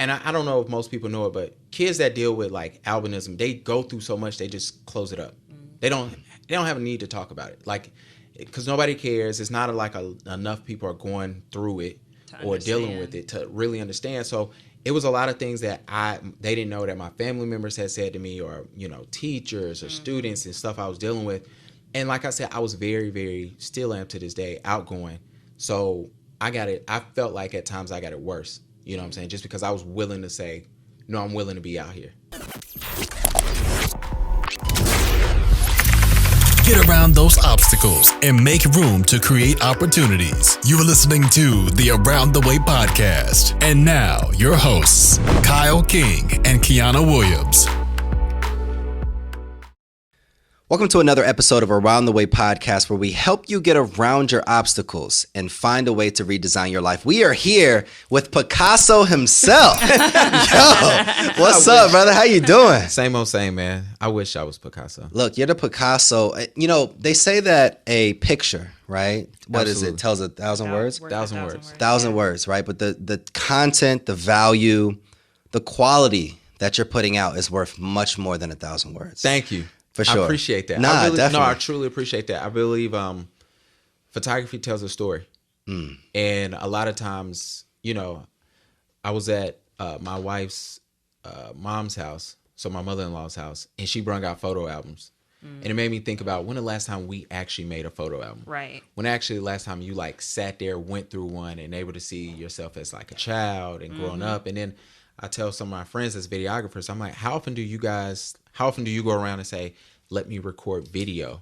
and I don't know if most people know it, but kids that deal with like albinism, they go through so much, they just close it up. They don't have a need to talk about it, like, because nobody cares. It's not enough people are going through it or dealing with it to really understand. So it was a lot of things that they didn't know that my family members had said to me, or teachers or students and stuff I was dealing with. And like I said, I was very, very, still am to this day, outgoing. So I felt like at times I got it worse. You know what I'm saying? Just because I was willing to say, no, I'm willing to be out here. Get around those obstacles and make room to create opportunities. You are listening to the Around the Way podcast. And now, your hosts, Kyle King and Kiana Williams. Welcome to another episode of Around the Way podcast, where we help you get around your obstacles and find a way to redesign your life. We are here with Picasso himself. Yo, what's up, brother? How you doing? Same old same, man. I wish I was Picasso. Look, you're the Picasso. They say that a picture, right? What Absolutely. is it? Tells 1,000 words? 1,000 words. 1,000 words, right? But the content, the value, the quality that you're putting out is worth much more than 1,000 words. Thank you. For sure. I appreciate that. Definitely. No, I truly appreciate that. I believe photography tells a story. And a lot of times, I was at my wife's mom's house, so my mother-in-law's house, and she brought out photo albums. And it made me think about when the last time we actually made a photo album. Right. When actually the last time you like sat there, went through one, and able to see yourself as like a child and growing up. And then I tell some of my friends as videographers, I'm like, how often do you go around and say, let me record video?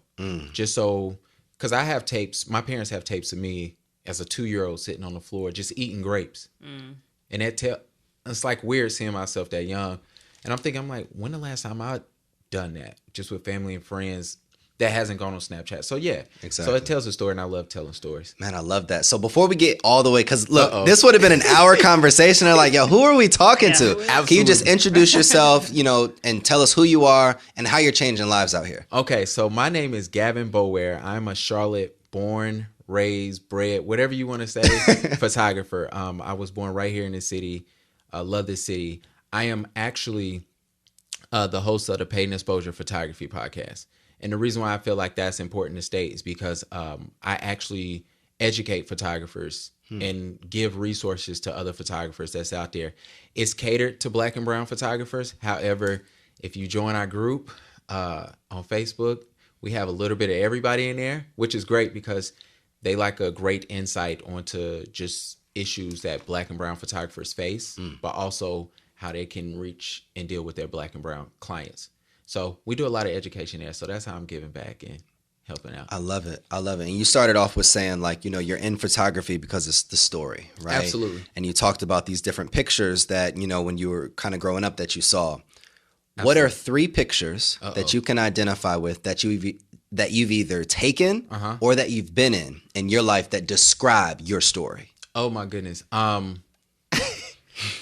Just so, because I have tapes, my parents have tapes of me as a 2-year-old sitting on the floor just eating grapes. And it's like weird seeing myself that young. And I'm like, when the last time I done that just with family and friends that hasn't gone on Snapchat? So yeah, exactly. So it tells a story, and I love telling stories. Man, I love that. So before we get all the way, because look, this would have been an hour conversation. They're like, yo, who are we talking to? Absolutely. Can you just introduce yourself, and tell us who you are and how you're changing lives out here? Okay, so my name is Gavin Boulware. I'm a Charlotte born, raised, bred, whatever you want to say, photographer. I was born right here in this city. I love this city. I am actually the host of the Paid and Exposure Photography podcast. And the reason why I feel like that's important to state is because I actually educate photographers and give resources to other photographers that's out there. It's catered to Black and brown photographers. However, if you join our group on Facebook, we have a little bit of everybody in there, which is great because they like a great insight onto just issues that Black and brown photographers face, but also how they can reach and deal with their Black and brown clients. So we do a lot of education there. So that's how I'm giving back and helping out. I love it. And you started off with saying, like, you're in photography because it's the story, right? Absolutely. And you talked about these different pictures that, when you were kind of growing up that you saw. Absolutely. What are 3 pictures that you can identify with that you've either taken or that you've been in your life that describe your story? Oh my goodness.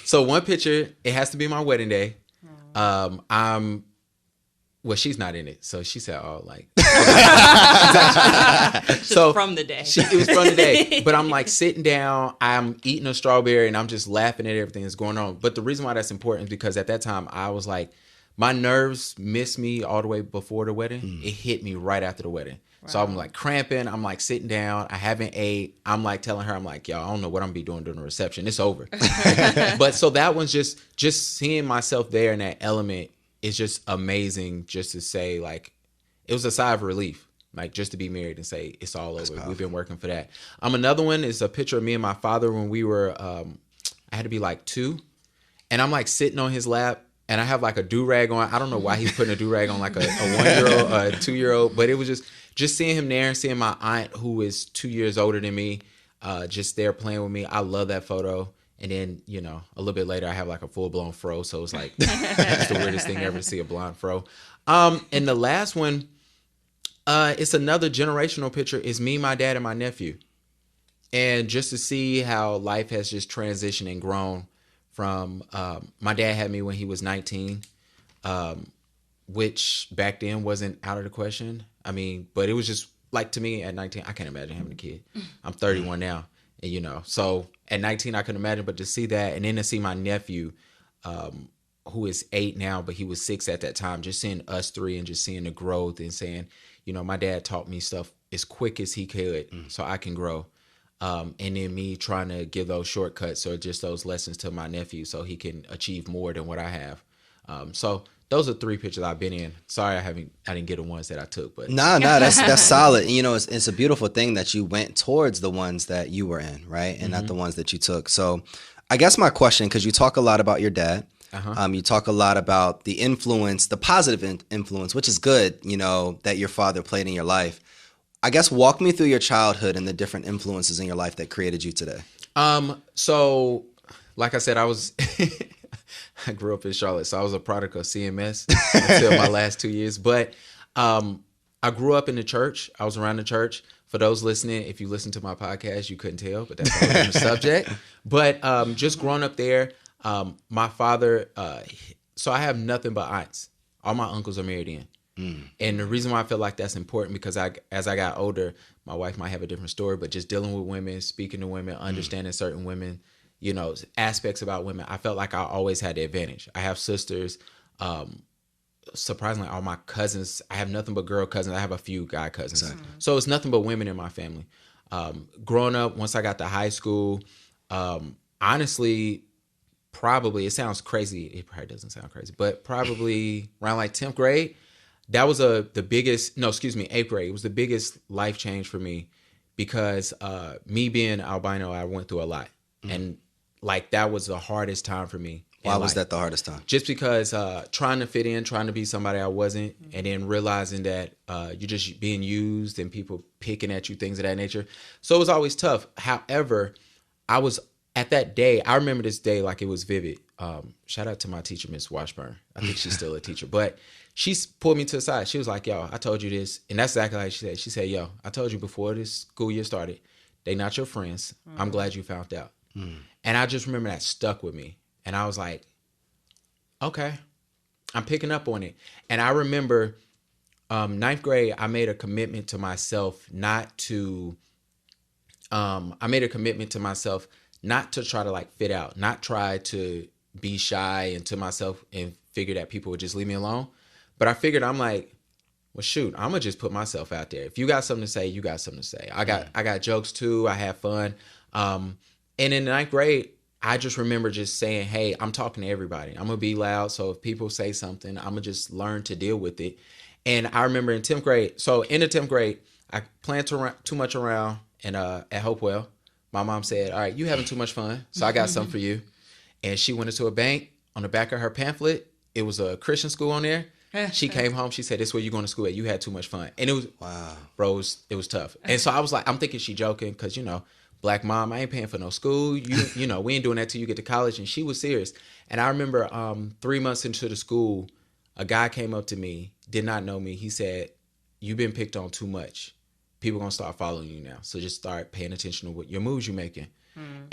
So one picture, it has to be my wedding day. Well, she's not in it, so she said, "Oh, like." So from the day. It was from the day, but I'm like sitting down, I'm eating a strawberry, and I'm just laughing at everything that's going on. But the reason why that's important is because at that time I was like, my nerves missed me all the way before the wedding. It hit me right after the wedding. Wow. So I'm like cramping. I'm like sitting down. I haven't ate. I'm like telling her, I'm like, yo, I don't know what I'm gonna be doing during the reception. It's over. But so that one's just seeing myself there in that element. It's just amazing just to say, like, it was a sigh of relief, like just to be married and say it's all over. We've been working for that. Another one is a picture of me and my father when we were, I had to be like 2, and I'm like sitting on his lap, and I have like a do-rag on. I don't know why he's putting a do-rag on like a 1-year-old, a 2-year-old, but it was just seeing him there and seeing my aunt, who is 2 years older than me, just there playing with me. I love that photo. And then, a little bit later, I have like a full-blown fro. So it's like, it's the weirdest thing ever to see, a blonde fro. And the last one, it's another generational picture. It's me, my dad, and my nephew. And just to see how life has just transitioned and grown from, my dad had me when he was 19, which back then wasn't out of the question. I mean, but it was just like, to me at 19, I can't imagine having a kid. I'm 31 now. And, so at 19, I couldn't imagine, but to see that, and then to see my nephew, who is 8 now, but he was 6 at that time, just seeing us 3 and just seeing the growth and saying, my dad taught me stuff as quick as he could so I can grow. And then me trying to give those shortcuts or just those lessons to my nephew so he can achieve more than what I have. So those are 3 pictures I've been in. Sorry, I didn't get the ones that I took, but that's solid. It's a beautiful thing that you went towards the ones that you were in, right, and not the ones that you took. So, I guess my question, because you talk a lot about your dad, you talk a lot about the influence, the positive influence, which is good, that your father played in your life. I guess walk me through your childhood and the different influences in your life that created you today. So, like I said, I grew up in Charlotte, so I was a product of CMS until my last 2 years. But I grew up in the church. I was around the church. For those listening, if you listen to my podcast, you couldn't tell, but that's always the subject. But just growing up there, my father, so I have nothing but aunts. All my uncles are married in. And the reason why I feel like that's important, because as I got older, my wife might have a different story, but just dealing with women, speaking to women, understanding certain women, aspects about women, I felt like I always had the advantage. I have sisters. Surprisingly, all my cousins, I have nothing but girl cousins. I have a few guy cousins. Exactly. So it's nothing but women in my family. Growing up, once I got to high school, honestly, probably, it sounds crazy. It probably doesn't sound crazy, but probably around like 10th grade, that was 8th grade. It was the biggest life change for me because me being albino, I went through a lot. And like that was the hardest time for me. Why was that the hardest time? Just because trying to fit in, trying to be somebody I wasn't, and then realizing that you're just being used and people picking at you, things of that nature. So it was always tough. However, I was at that day, I remember this day like it was vivid. Shout out to my teacher, Miss Washburn. I think she's still a teacher, but she pulled me to the side. She was like, yo, I told you this. And that's exactly like she said. She said, yo, I told you before this school year started, they not your friends. I'm glad you found out. And I just remember that stuck with me. And I was like, okay, I'm picking up on it. And I remember 9th grade, I made a commitment to myself not to try to like fit out, not try to be shy and to myself and figure that people would just leave me alone. But I figured, I'm like, well, shoot, I'm going to just put myself out there. If you got something to say, you got something to say. I got jokes too. I had fun. And in 9th grade, I just remember just saying, hey, I'm talking to everybody. I'm going to be loud. So if people say something, I'm going to just learn to deal with it. And I remember in 10th grade, so in the 10th grade, I planned too much around and at Hopewell. My mom said, all right, you having too much fun. So I got something for you. And she went into a bank. On the back of her pamphlet, it was a Christian school on there. She came home. She said, this is where you're going to school at. You had too much fun. And it was, wow, bro, it was tough. And so I was like, I'm thinking she joking because, black mom, I ain't paying for no school. We ain't doing that till you get to college. And she was serious. And I remember 3 months into the school, a guy came up to me, did not know me. He said, you've been picked on too much. People going to start following you now. So just start paying attention to what your moves you're making.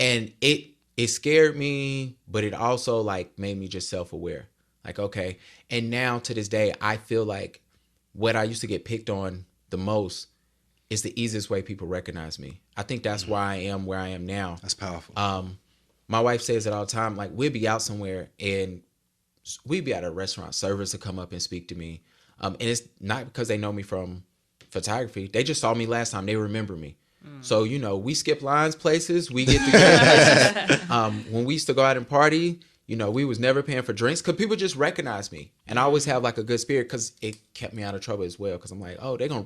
And it scared me, but it also like made me just self-aware. Like, okay. And now to this day, I feel like what I used to get picked on the most is the easiest way people recognize me. I think that's why I am where I am now. That's powerful. My wife says it all the time. Like, we'd be out somewhere and we'd be at a restaurant, servers to come up and speak to me. And it's not because they know me from photography. They just saw me last time. They remember me. So, we skip lines places. We get together places. When we used to go out and party, we was never paying for drinks because people just recognize me. And I always have like a good spirit because it kept me out of trouble as well. Because I'm like, oh, they're gonna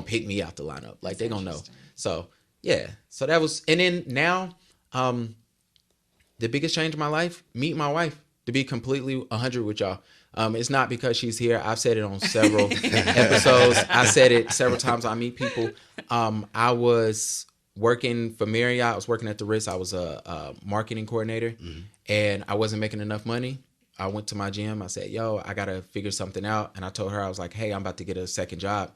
pick me out the lineup. Like, they're going to know. So, yeah. So that was, and then now, the biggest change in my life, meet my wife, to be completely 100 with y'all. It's not because she's here. I've said it on several episodes. I said it several times. I meet people. I was working for Marriott. I was working at the Ritz. I was a marketing coordinator, and I wasn't making enough money. I went to my gym. I said, yo, I got to figure something out. And I told her, I was like, hey, I'm about to get a second job.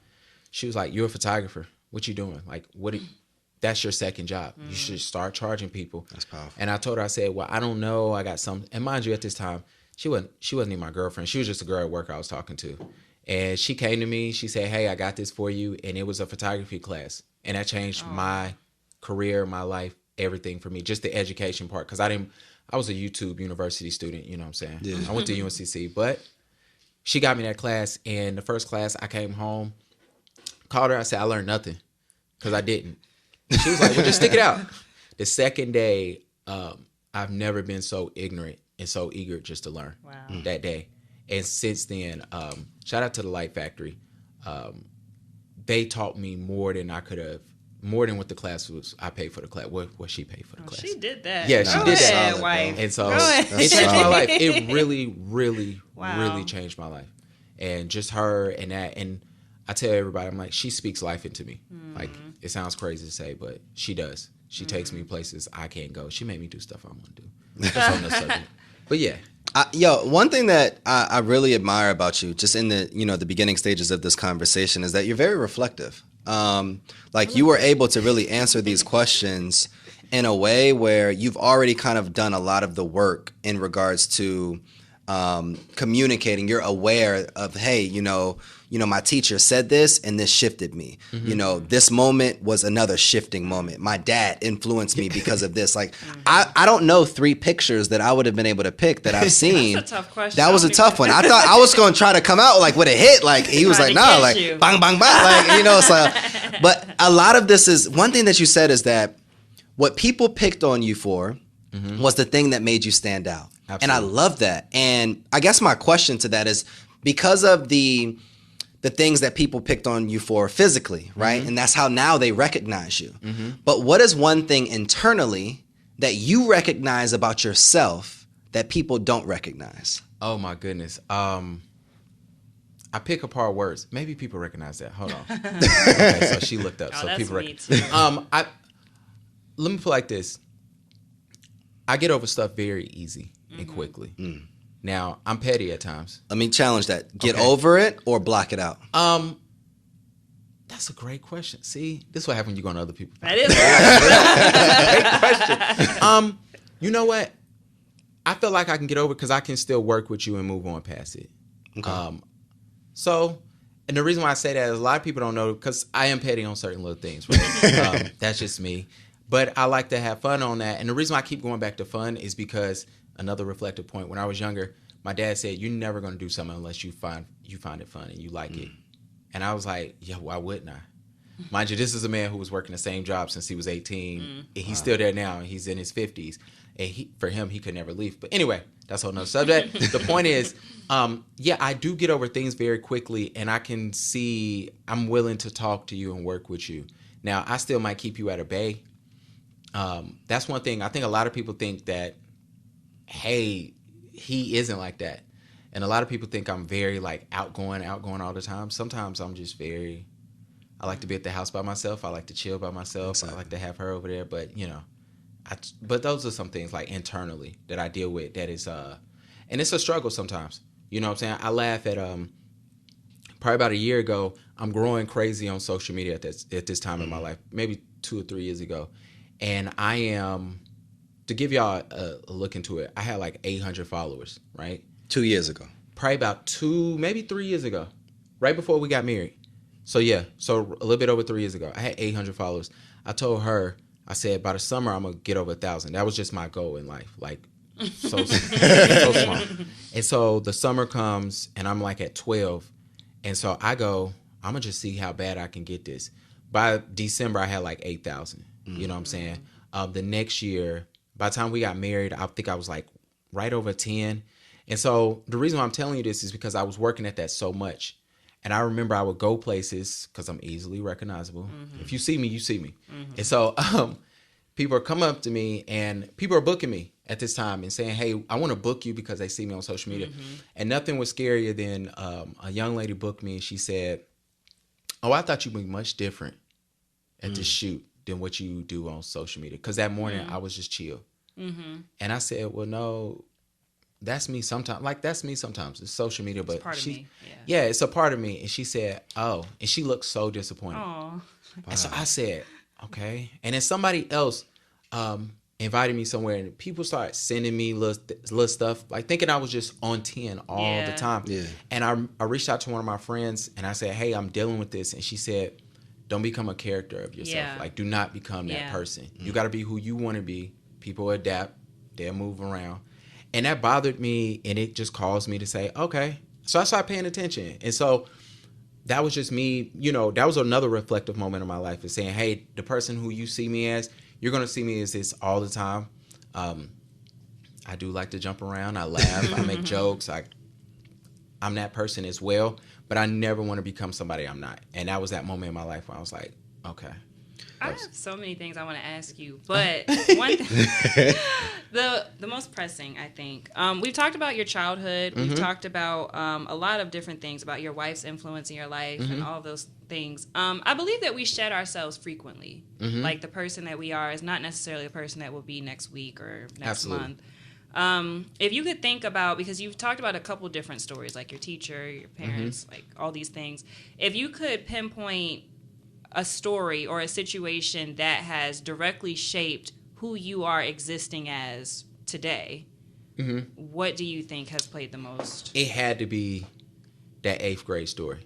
She was like, you're a photographer. What you doing? Like, that's your second job. You should start charging people. That's powerful. And I told her, I said, well, I don't know. I got some. And mind you, at this time, she wasn't even my girlfriend. She was just a girl at work I was talking to. And she came to me. She said, hey, I got this for you. And it was a photography class. And that changed my career, my life everything for me, just the education part. Because I was a YouTube university student, you know what I'm saying? Yeah. I went to UNCC, but she got me that class, and the first class I came home, called her, I said, I learned nothing, because I didn't. She was like, well, just stick it out. The second day, I've never been so ignorant and so eager just to learn that day. And since then, shout out to the Light Factory. They taught me more than I could have, more than what the class was. I paid for the class, what she paid for the class. She did that. Yeah, she did that. Solid, wife. And so solid. it changed my life. It really, really, Wow. really changed my life. And just her and that. And I tell everybody, I'm like, she speaks life into me. Like, it sounds crazy to say, but she does. She takes me places I can't go. She made me do stuff I want to do. That's on the subject. But yeah. One thing that I really admire about you, just in the the beginning stages of this conversation, is that you're very reflective. Like, you were able to really answer these questions in a way where you've already kind of done a lot of the work in regards to communicating. You're aware of, hey, my teacher said this and this shifted me. This moment was another shifting moment. My dad influenced me because of this. Like, I don't know 3 pictures that I would have been able to pick that I've seen. That's a tough question. That was a tough one. I thought I was going to try to come out like with a hit. Like, he was like, nah, like bang, bang, bang. Like, so, but a lot of this is, one thing that you said is that what people picked on you for was the thing that made you stand out. Absolutely. And I love that. And I guess my question to that is, because of the things that people picked on you for physically, right? And that's how now they recognize you. But what is one thing internally that you recognize about yourself that people don't recognize? Oh my goodness. I pick apart words. Maybe people recognize that. Hold on. Okay, so she looked up. Oh, So that's people me too. Let me put it like this. I get over stuff very easy and quickly. Now, I'm petty at times. Let me challenge that. Get over it or block it out? That's a great question. See, this is what happens when you go on other people's. That is Great question. You know what? I feel like I can get over it because I can still work with you and move on past it. Okay. And the reason why I say that is a lot of people don't know, because I am petty on certain little things, right? That's just me. But I like to have fun on that. And the reason why I keep going back to fun is because, another reflective point, when I was younger, my dad said, you're never going to do something unless you find it fun and you like it. And I was like, yeah, why wouldn't I? Mind you, this is a man who was working the same job since he was 18. And he's still there now, and he's in his 50s. And for him, he could never leave. But anyway, that's a whole nother subject. The point is, I do get over things very quickly, and I can see I'm willing to talk to you and work with you. Now, I still might keep you at a bay. That's one thing. I think a lot of people think that, hey, he isn't like that. And a lot of people think I'm very like outgoing all the time. Sometimes I'm just I like to be at the house by myself. I like to chill by myself. Exactly. I like to have her over there. But, but those are some things like internally that I deal with that is, and it's a struggle sometimes. You know what I'm saying? I laugh at, probably about a year ago, I'm growing crazy on social media at this time in my life, maybe 2 or 3 years ago. And I am, to give y'all a look into it, I had like 800 followers, right? 2 years ago. Probably about maybe 3 years ago, right before we got married. So a little bit over 3 years ago, I had 800 followers. I told her, I said, by the summer, I'm going to get over 1,000. That was just my goal in life, like so small. And so the summer comes, and I'm like at 12. And so I go, I'm going to just see how bad I can get this. By December, I had like 8,000. You know what I'm saying? The next year, by the time we got married, I think I was like right over 10. And so the reason why I'm telling you this is because I was working at that so much. And I remember I would go places because I'm easily recognizable. If you see me, you see me. And so people are coming up to me, and people are booking me at this time and saying, hey, I want to book you because they see me on social media. And nothing was scarier than a young lady booked me, and she said, oh, I thought you'd be much different at the shoot than what you do on social media. Because that morning I was just chill. And I said, well, no, that's me sometimes. Like, that's me sometimes. It's social media, but it's part of me. Yeah, it's a part of me. And she said, oh, and she looked so disappointed. Aww. And so I said, okay. And then somebody else invited me somewhere, and people started sending me little stuff, like thinking I was just on 10 all the time. Yeah. And I reached out to one of my friends, and I said, hey, I'm dealing with this. And she said, don't become a character of yourself. Yeah. Like, do not become that person. You got to be who you want to be. People adapt. They'll move around. And that bothered me, and it just caused me to say, okay. So I started paying attention. And so that was just me, you know, that was another reflective moment in my life, is saying, hey, the person who you see me as, you're going to see me as this all the time. I do like to jump around. I laugh. I make jokes. I'm that person as well, but I never want to become somebody I'm not. And that was that moment in my life where I was like, okay. I have so many things I want to ask you, but one thing, the most pressing, I think, we've talked about your childhood. We've talked about a lot of different things about your wife's influence in your life and all of those things. I believe that we shed ourselves frequently. Like, the person that we are is not necessarily the person that will be next week or next month. If you could think about, because you've talked about a couple different stories, like your teacher, your parents, like all these things. If you could pinpoint a story or a situation that has directly shaped who you are existing as today, what do you think has played the most? It had to be that 8th grade story.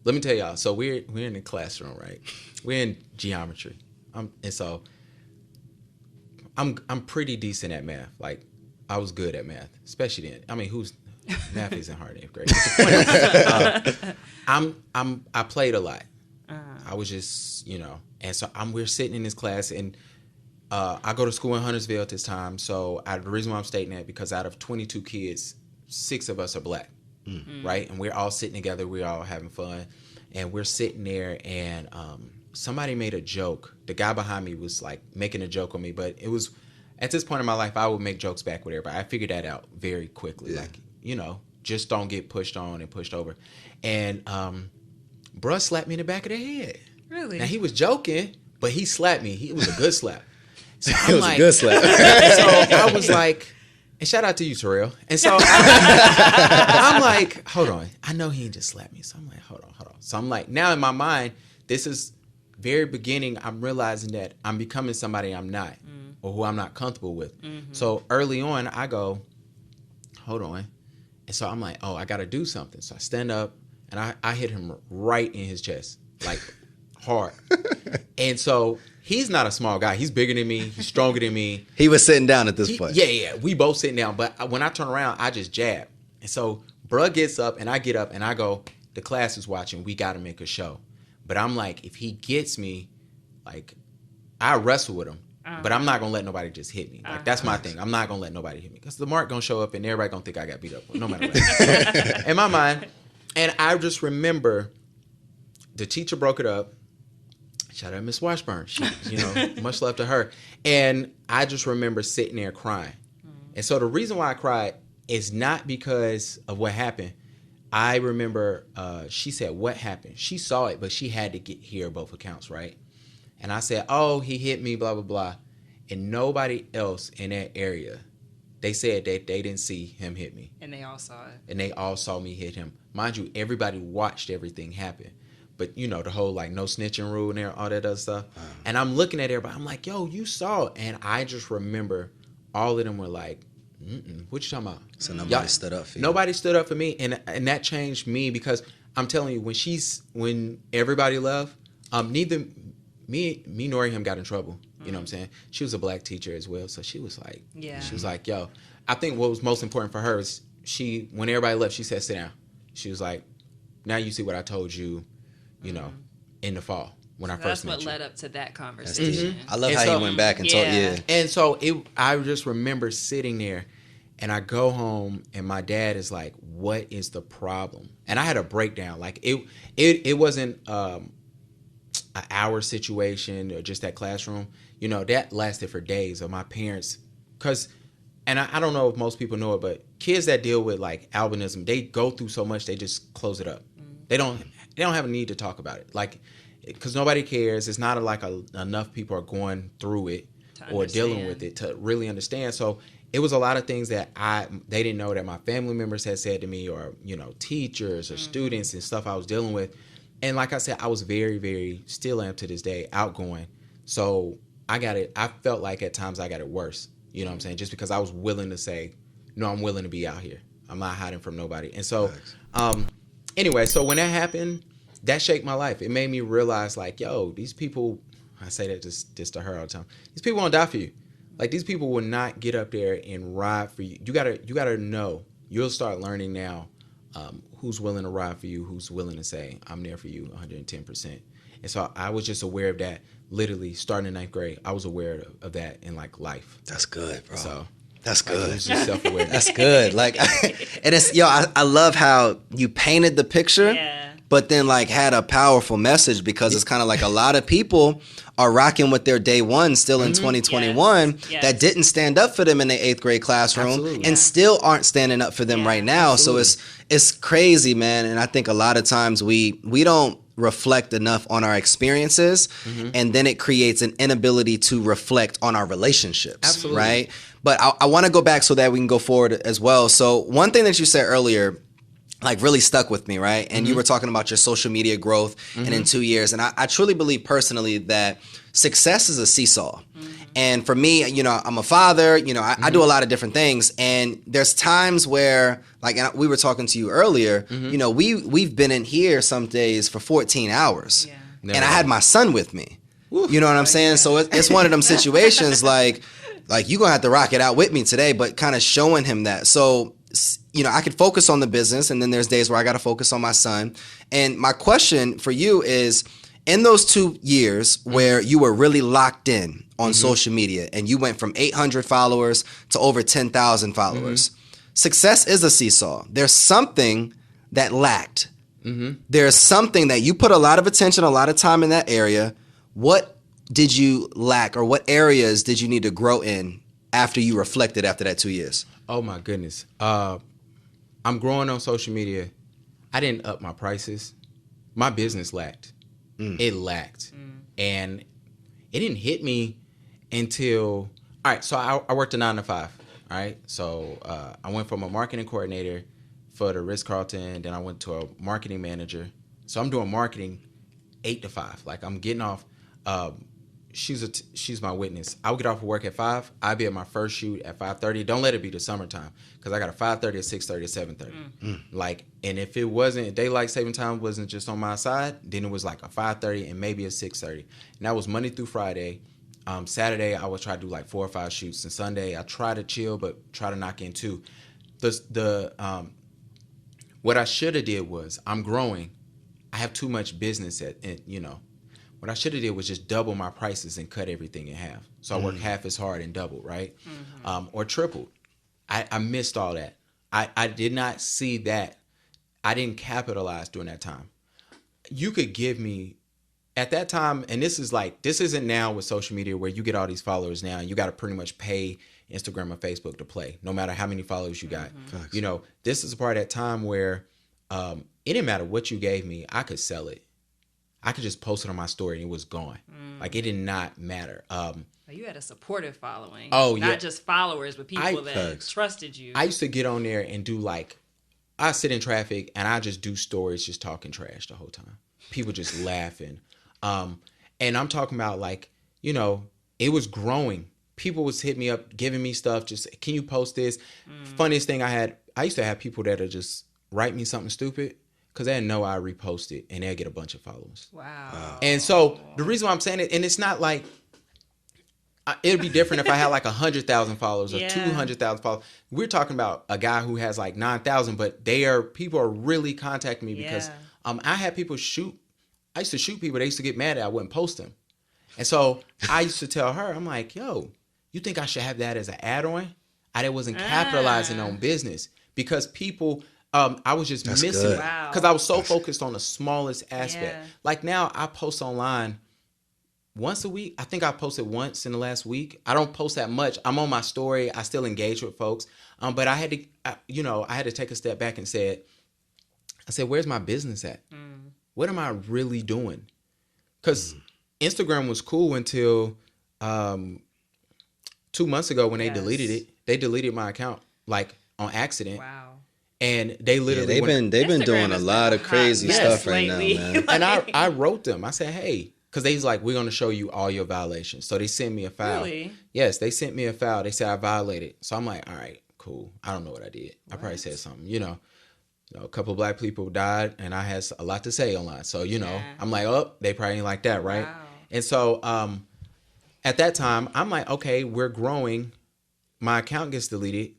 Let me tell y'all. So we're in the classroom, right? We're in geometry, and so I'm pretty decent at math. Like, I was good at math, especially then. I mean, math isn't hard in 8th grade. I played a lot. I was just, you know, and so we're sitting in this class, and I go to school in Huntersville at this time. So the reason why I'm stating that, because out of 22 kids, 6 of us are black, right? And we're all sitting together. We're all having fun, and we're sitting there, and somebody made a joke. The guy behind me was like making a joke on me, but it was, at this point in my life, I would make jokes back with everybody. I figured that out very quickly. Like, you know, just don't get pushed on and pushed over. And bruh slapped me in the back of the head. Really? Now, he was joking, but he slapped me. It was a good slap. So it was a good slap. So I was like, and shout out to you, Terrell. And so I'm like, hold on. I know he just slapped me. So I'm like, hold on. So I'm like, now in my mind, this is very beginning. I'm realizing that I'm becoming somebody I'm not, or who I'm not comfortable with. So early on, I go, hold on. And so I'm like, oh, I got to do something. So I stand up, and I hit him right in his chest, like hard. And so he's not a small guy. He's bigger than me. He's stronger than me. He was sitting down at this point. Yeah. We both sitting down. But when I turn around, I just jab. And so bruh gets up, and I get up, and I go, the class is watching. We got to make a show. But I'm like, if he gets me, like, I wrestle with him. But I'm not going to let nobody just hit me. Like, that's my thing. I'm not going to let nobody hit me. Because the mark going to show up, and everybody going to think I got beat up. No matter what. In my mind. And I just remember the teacher broke it up. Shout out Miss Washburn. She, you know, much love to her. And I just remember sitting there crying. And so the reason why I cried is not because of what happened. I remember she said, what happened? She saw it, but she had to hear both accounts, right? And I said, oh, he hit me, blah, blah, blah. And nobody else in that area, they said that they didn't see him hit me. And they all saw it. And they all saw me hit him. Mind you, everybody watched everything happen. But, you know, the whole, like, no snitching rule and all that other stuff. And I'm looking at everybody. I'm like, yo, you saw it. And I just remember all of them were like, what you talking about? So nobody stood up for you. Nobody stood up for me. And that changed me, because I'm telling you, when everybody left, neither me nor him got in trouble. You know what I'm saying? She was a black teacher as well. So she was like, she was like, yo, I think what was most important for her is when everybody left, she said, sit down. She was like, now you see what I told you, you know, in the fall when I first met you. That's what led up to that conversation. I love how he went back and told you. And so I just remember sitting there, and I go home, and my dad is like, what is the problem? And I had a breakdown. Like, it wasn't an hour situation or just that classroom. You know, that lasted for days of my parents. And I don't know if most people know it, but kids that deal with, like, albinism, they go through so much, they just close it up. They don't have a need to talk about it. Like, because nobody cares. It's not like enough people are going through it or dealing with it to really understand. So it was a lot of things that they didn't know that my family members had said to me, or, you know, teachers or students and stuff I was dealing with. And like I said, I was very, very, still am to this day, outgoing. So I felt like at times I got it worse. You know what I'm saying? Just because I was willing to say, no, I'm willing to be out here. I'm not hiding from nobody. And so, anyway, so when that happened, that shaped my life. It made me realize, like, yo, these people, I say that just to her all the time, these people won't die for you. Like, these people will not get up there and ride for you. You gotta know. You'll start learning now who's willing to ride for you, who's willing to say, I'm there for you 110%. And so I was just aware of that. Literally, starting in 9th grade, I was aware of that in, like, life. That's good, bro. So that's good. Like, it was just self-awareness. That's good. Like, and it's, I love how you painted the picture. Yeah. But then, like, had a powerful message, because it's kind of like a lot of people are rocking with their day one still in 2021 Yes. that didn't stand up for them in the 8th grade classroom. Absolutely. And still aren't standing up for them right now. Absolutely. So it's crazy, man. And I think a lot of times we don't reflect enough on our experiences, and then it creates an inability to reflect on our relationships. Absolutely. Right? But I want to go back so that we can go forward as well. So one thing that you said earlier, like, really stuck with me, right? And you were talking about your social media growth and in 2 years. And I truly believe personally that success is a seesaw. And for me, I'm a father, I do a lot of different things. And there's times where, like, and we were talking to you earlier, we've been in here some days for 14 hours. Yeah. And I had my son with me. You know what I'm saying? So it's one of them situations like you're going to have to rock it out with me today, but kind of showing him that. So, I could focus on the business, and then there's days where I got to focus on my son. And my question for you is, in those 2 years where you were really locked in on social media and you went from 800 followers to over 10,000 followers, success is a seesaw. There's something that lacked. There's something that you put a lot of attention, a lot of time in that area. What did you lack, or what areas did you need to grow in after you reflected after that 2 years? Oh my goodness. I'm growing on social media. I didn't up my prices. My business lacked. It lacked. And it didn't hit me until, all right, so I worked a 9 to 5. All right. So I went from a marketing coordinator for the Ritz-Carlton. Then I went to a marketing manager. So I'm doing marketing 8 to 5. Like, I'm getting off. She's my witness. I would get off of work at 5. I'd be at my first shoot at 5:30. Don't let it be the summertime, because I got a 5:30, a 6:30, a 7:30. Like, and if it wasn't, daylight saving time wasn't just on my side, then it was like a 5:30 and maybe a 6:30. And that was Monday through Friday. Saturday I would try to do like 4 or 5 shoots, and Sunday I try to chill but try to knock in 2. What I should have did was, I'm growing. I have too much business What I should have did was just double my prices and cut everything in half. So I worked half as hard and doubled, right? Or tripled. I missed all that. I did not see that. I didn't capitalize during that time. You could give me, at that time, and this isn't now with social media where you get all these followers now and you got to pretty much pay Instagram or Facebook to play, no matter how many followers you got. This is a part of that time where it didn't matter what you gave me, I could sell it. I could just post it on my story and it was gone. Like, it did not matter. You had a supportive following. Oh, yeah. Not just followers, but people that trusted you. I used to get on there and do, I sit in traffic and I just do stories just talking trash the whole time. People just laughing. And I'm talking about, it was growing. People was hitting me up, giving me stuff. Just, can you post this? Funniest thing I used to have people that just write me something stupid, because they didn't know I repost it, and they'll get a bunch of followers. Wow. And so the reason why I'm saying it, and it's not like, it'd be different if I had 100,000 followers or 200,000 followers. We're talking about a guy who has 9,000, but people are really contacting me because I had people shoot. I used to shoot people. They used to get mad at I wouldn't post them. And so I used to tell her, I'm like, yo, you think I should have that as an add-on? I wasn't capitalizing on business, because people... I was just missing it because I was so focused on the smallest aspect. Yeah. Like, now I post online once a week. I think I posted once in the last week. I don't post that much. I'm on my story. I still engage with folks. But I had to take a step back and I said, where's my business at? What am I really doing? Because Instagram was cool until 2 months ago when they deleted it. They deleted my account on accident. Wow. And they literally they've been doing a lot of crazy stuff right now, man. And I wrote them. I said, hey, because they was like, we're going to show you all your violations. So they sent me a file. Really? Yes, they sent me a file. They said I violated. So I'm like, all right, cool. I don't know what I did. I probably said something, a couple of black people died, and I had a lot to say online. So, Yeah. I'm like, oh, they probably ain't like that, right? Wow. And so at that time, I'm like, okay, we're growing. My account gets deleted.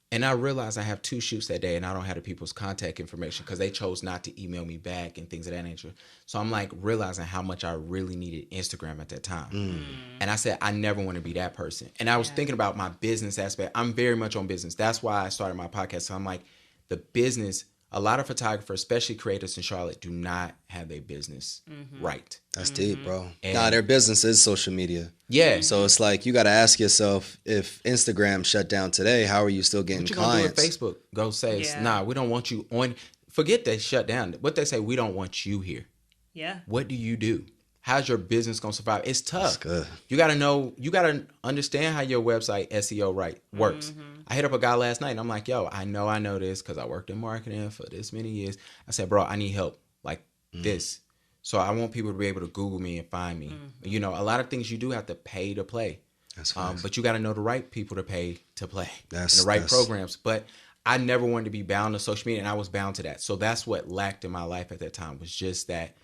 And I realized I have 2 shoots that day, and I don't have the people's contact information because they chose not to email me back and things of that nature. So I'm like realizing how much I really needed Instagram at that time. And I said, I never want to be that person. And I was thinking about my business aspect. I'm very much on business. That's why I started my podcast. So I'm like, the business, a lot of photographers, especially creators in Charlotte, do not have their business right. That's deep, bro. And Nah, their business is social media. Yeah. So it's like you got to ask yourself, if Instagram shut down today, how are you still getting What you clients? gonna do if Facebook go say, nah, we don't want you on. Forget they shut down. What they say, we don't want you here. Yeah. What do you do? How's your business gonna survive? It's tough. That's good. You gotta know. You gotta understand how your website SEO works. I hit up a guy last night, and I'm like, yo, I know this because I worked in marketing for this many years. I said, bro, I need help like this. So I want people to be able to Google me and find me. A lot of things you do have to pay to play. That's fine. But you got to know the right people to pay to play. And That's- the right that's- programs. But I never wanted to be bound to social media, and I was bound to that. So that's what lacked in my life at that time, was just that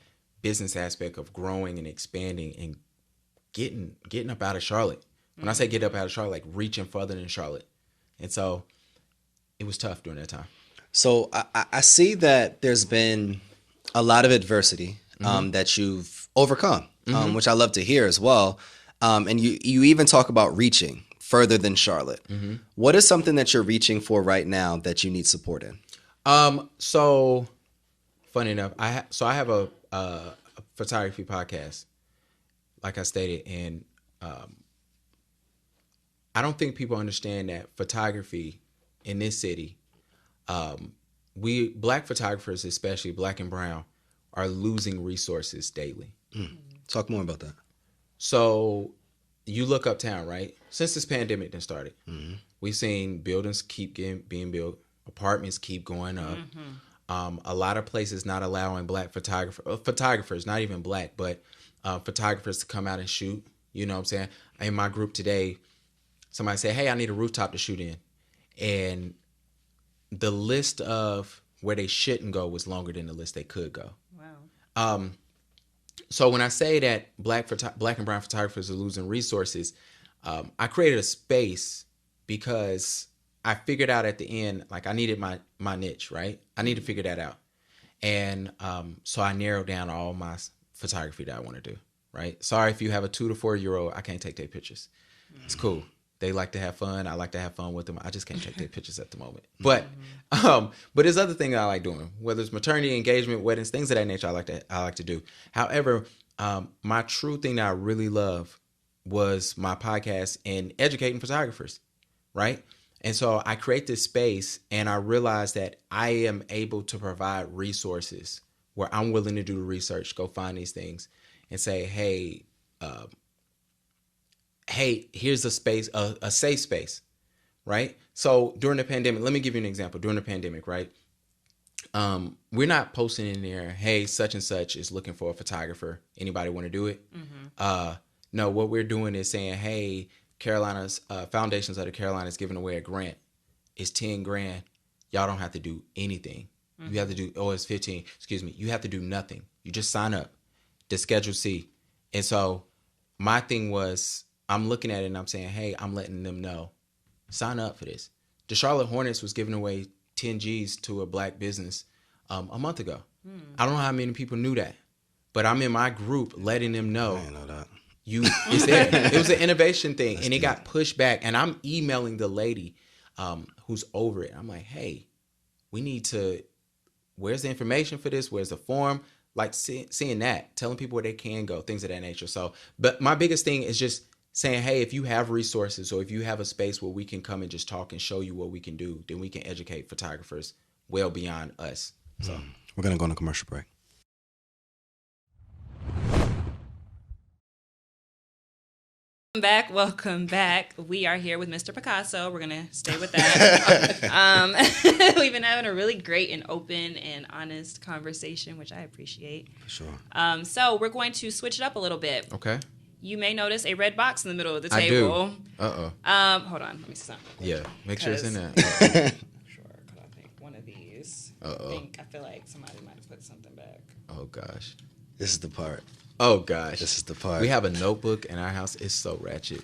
business aspect of growing and expanding and getting up out of Charlotte. When I say get up out of Charlotte, like reaching further than Charlotte. And so it was tough during that time. So I see that there's been a lot of adversity that you've overcome, which I love to hear as well. And you even talk about reaching further than Charlotte. What is something that you're reaching for right now that you need support in? So funny enough, I have a photography podcast, like I stated, and I don't think people understand that photography in this city, we black photographers, especially black and brown, are losing resources daily. Talk more about that. So you look uptown, right? Since this pandemic then started, we've seen buildings keep being built, apartments keep going up. A lot of places not allowing black photographers, not even black, but photographers to come out and shoot. You know what I'm saying? In my group today, somebody said, hey, I need a rooftop to shoot in. And the list of where they shouldn't go was longer than the list they could go. Wow. So when I say that black and brown photographers are losing resources, I created a space because I figured out at the end, like I needed my niche, right? I need to figure that out. And so I narrowed down all my photography that I want to do, right? Sorry if you have a 2 to 4 year old, I can't take their pictures. It's cool. They like to have fun. I like to have fun with them. I just can't take their pictures at the moment. But there's other things I like doing, whether it's maternity, engagement, weddings, things of that nature. I like to do. However, my true thing that I really love was my podcast and educating photographers, right? And so I create this space, and I realize that I am able to provide resources where I'm willing to do the research, go find these things, and say, hey, here's a space, a safe space, right? So during the pandemic, let me give you an example. During the pandemic, right? We're not posting in there, hey, such and such is looking for a photographer. Anybody want to do it? No, what we're doing is saying, hey, Carolina's Foundations of the Carolinas giving away a grant. It's 10 grand. Y'all don't have to do anything. You have to do, it's 15. Excuse me. You have to do nothing. You just sign up. The Schedule C. And so my thing was, I'm looking at it and I'm saying, hey, I'm letting them know, sign up for this. The Charlotte Hornets was giving away 10 G's to a black business a month ago. I don't know how many people knew that, but I'm in my group letting them know. I didn't know that. It's there. It was an innovation thing, and it got pushed back. And I'm emailing the lady who's over it. I'm like, hey, we need to, where's the information for this? Where's the form? Like seeing that, telling people where they can go, things of that nature. So, but my biggest thing is just saying, hey, if you have resources or if you have a space where we can come and just talk and show you what we can do, then we can educate photographers well beyond us. So we're going to go on a commercial break. Welcome back. We are here with Mr. Picasso. We're gonna stay with that. We've been having a really great and open and honest conversation, which I appreciate. For sure. So we're going to switch it up a little bit. okay. You may notice a red box in the middle of the I table. do. Hold on, let me see something. Yeah, make sure it's in there. Sure, 'cause I think one of these. Uh-oh. I feel like somebody might have put something back. Oh gosh. This is the part. Oh gosh. This is the part. We have a notebook in our house. It's so ratchet.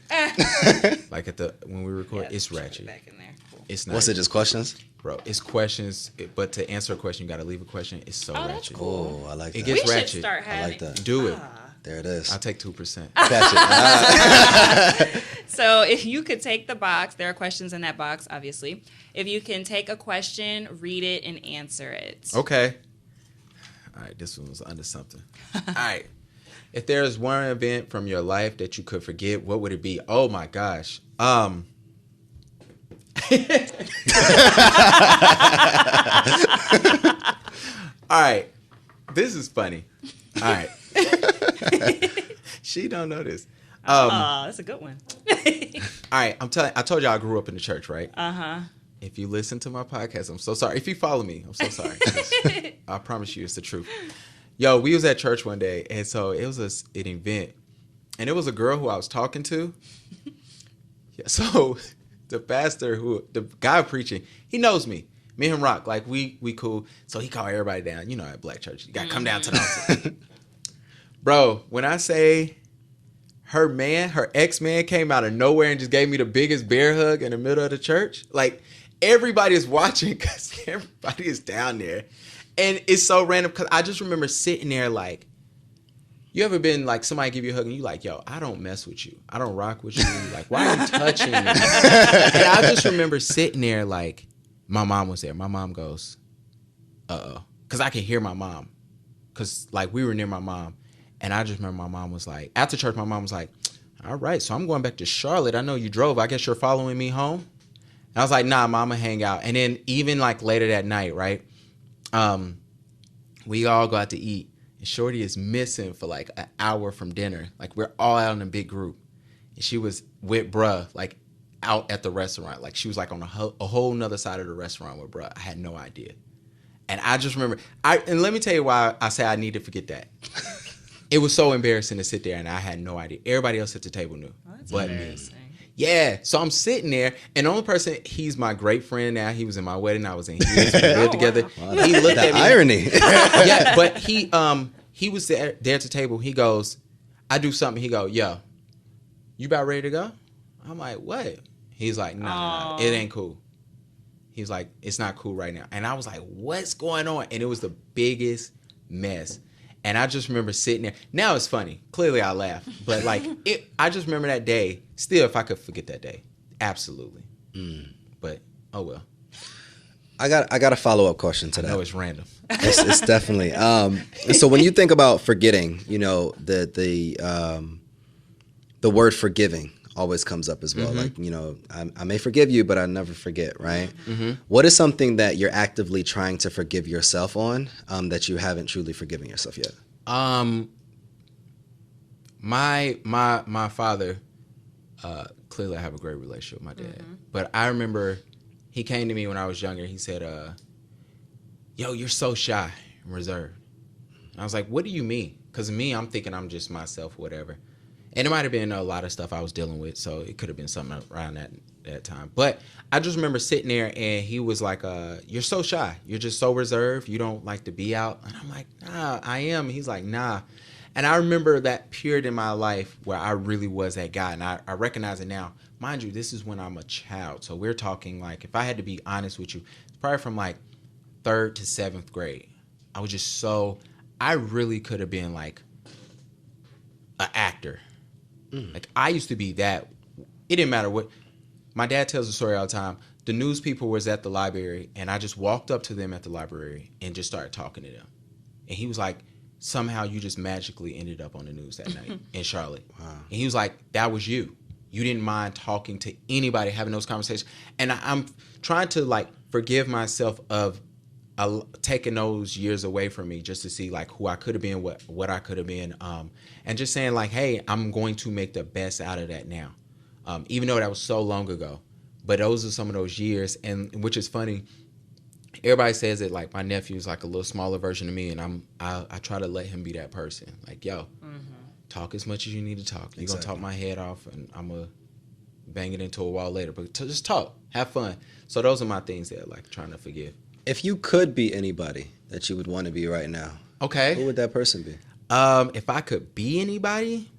Like when we record, it's ratchet. Back in there. Cool. It's not. What's it? Just questions? Bro, it's questions, but to answer a question, you got to leave a question. It's so ratchet. That's cool. Oh, I like It that. gets We ratchet. should start having. I like that. Do it. There it is. I'll take 2%. Catch it. So if you could take the box, there are questions in that box, obviously. If you can take a question, read it, and answer it. Okay. All right, this one was under something. All right. If there is one event from your life that you could forget, what would it be? Oh my gosh. All right. This is funny. All right. She don't know this. That's a good one. All right, I told you I grew up in the church, right? Uh-huh. If you listen to my podcast, I'm so sorry. If you follow me, I'm so sorry. I promise you it's the truth. Yo, we was at church one day, and so it was an event. And it was a girl who I was talking to. Yeah, so the pastor, the guy preaching, he knows me. Me and him rock. Like, we cool. So he called everybody down. You know, at Black Church, you got to come down to the altar. Bro, when I say her ex-man came out of nowhere and just gave me the biggest bear hug in the middle of the church. Like, everybody is watching because everybody is down there. And it's so random because I just remember sitting there like, you ever been like, somebody give you a hug and you like, yo, I don't mess with you. I don't rock with you. Like, why are you touching me? And I just remember sitting there like, my mom was there. My mom goes, uh-oh. Because I can hear my mom. Because, like, we were near my mom. And I just remember my mom was like, after church, my mom was like, all right, so I'm going back to Charlotte. I know you drove. I guess you're following me home. And I was like, nah, mama, hang out. And then even like later that night, right? We all go out to eat. And Shorty is missing for like an hour from dinner. Like, we're all out in a big group. And she was with bruh, like, out at the restaurant. Like, she was like on a whole nother side of the restaurant with bruh. I had no idea. And I just remember, and let me tell you why I say I need to forget that. It was so embarrassing to sit there, and I had no idea. Everybody else at the table knew, but me. Yeah, so I'm sitting there, and the only person, he's my great friend now. He was in my wedding. I was in his. We lived together. Wow, he looked at me. Irony. Yeah, but he was there at the table. He goes, I do something. He go, yo, you about ready to go? I'm like, what? He's like, no, it ain't cool. He's like, it's not cool right now. And I was like, what's going on? And it was the biggest mess. And I just remember sitting there. Now it's funny. Clearly I laugh. But like, I just remember that day. Still, if I could forget that day. Absolutely. But, oh well. I got a follow-up question to that. I know it's random. It's definitely. So when you think about forgetting, you know, the word forgiving always comes up as well. Mm-hmm. Like, you know, I may forgive you, but I never forget, right? Mm-hmm. What is something that you're actively trying to forgive yourself on that you haven't truly forgiven yourself yet? My father, clearly I have a great relationship with my dad. Mm-hmm. But I remember he came to me when I was younger. He said, yo, you're so shy and reserved. And I was like, what do you mean? Because me, I'm thinking I'm just myself, whatever. And it might have been a lot of stuff I was dealing with, so it could have been something around that time. But I just remember sitting there, and he was like, you're so shy. You're just so reserved. You don't like to be out. And I'm like, nah, I am. And he's like, nah. And I remember that period in my life where I really was that guy, and I recognize it now. Mind you, this is when I'm a child. So we're talking, like, if I had to be honest with you, it's probably from, like, 3rd to 7th grade. I was just I really could have been, like, an actor. Like, I used to be that. It didn't matter what. My dad tells the story all the time. The news people was at the library, and I just walked up to them at the library and just started talking to them. And he was like, somehow you just magically ended up on the news that night in Charlotte. Wow. And he was like, that was you. You didn't mind talking to anybody, having those conversations. And I'm trying to, like, forgive myself of taking those years away from me just to see, like, who I could have been, what I could have been, and just saying, like, hey, I'm going to make the best out of that now, even though that was so long ago. But those are some of those years, and which is funny. Everybody says that, like, my nephew is like a little smaller version of me, and I try to let him be that person. Like, yo, talk as much as you need to talk. You're gonna talk my head off, and I'm gonna bang it into a wall later. But just talk, have fun. So those are my things that, like, trying to forgive. If you could be anybody that you would want to be right now, Okay. who would that person be? If I could be anybody,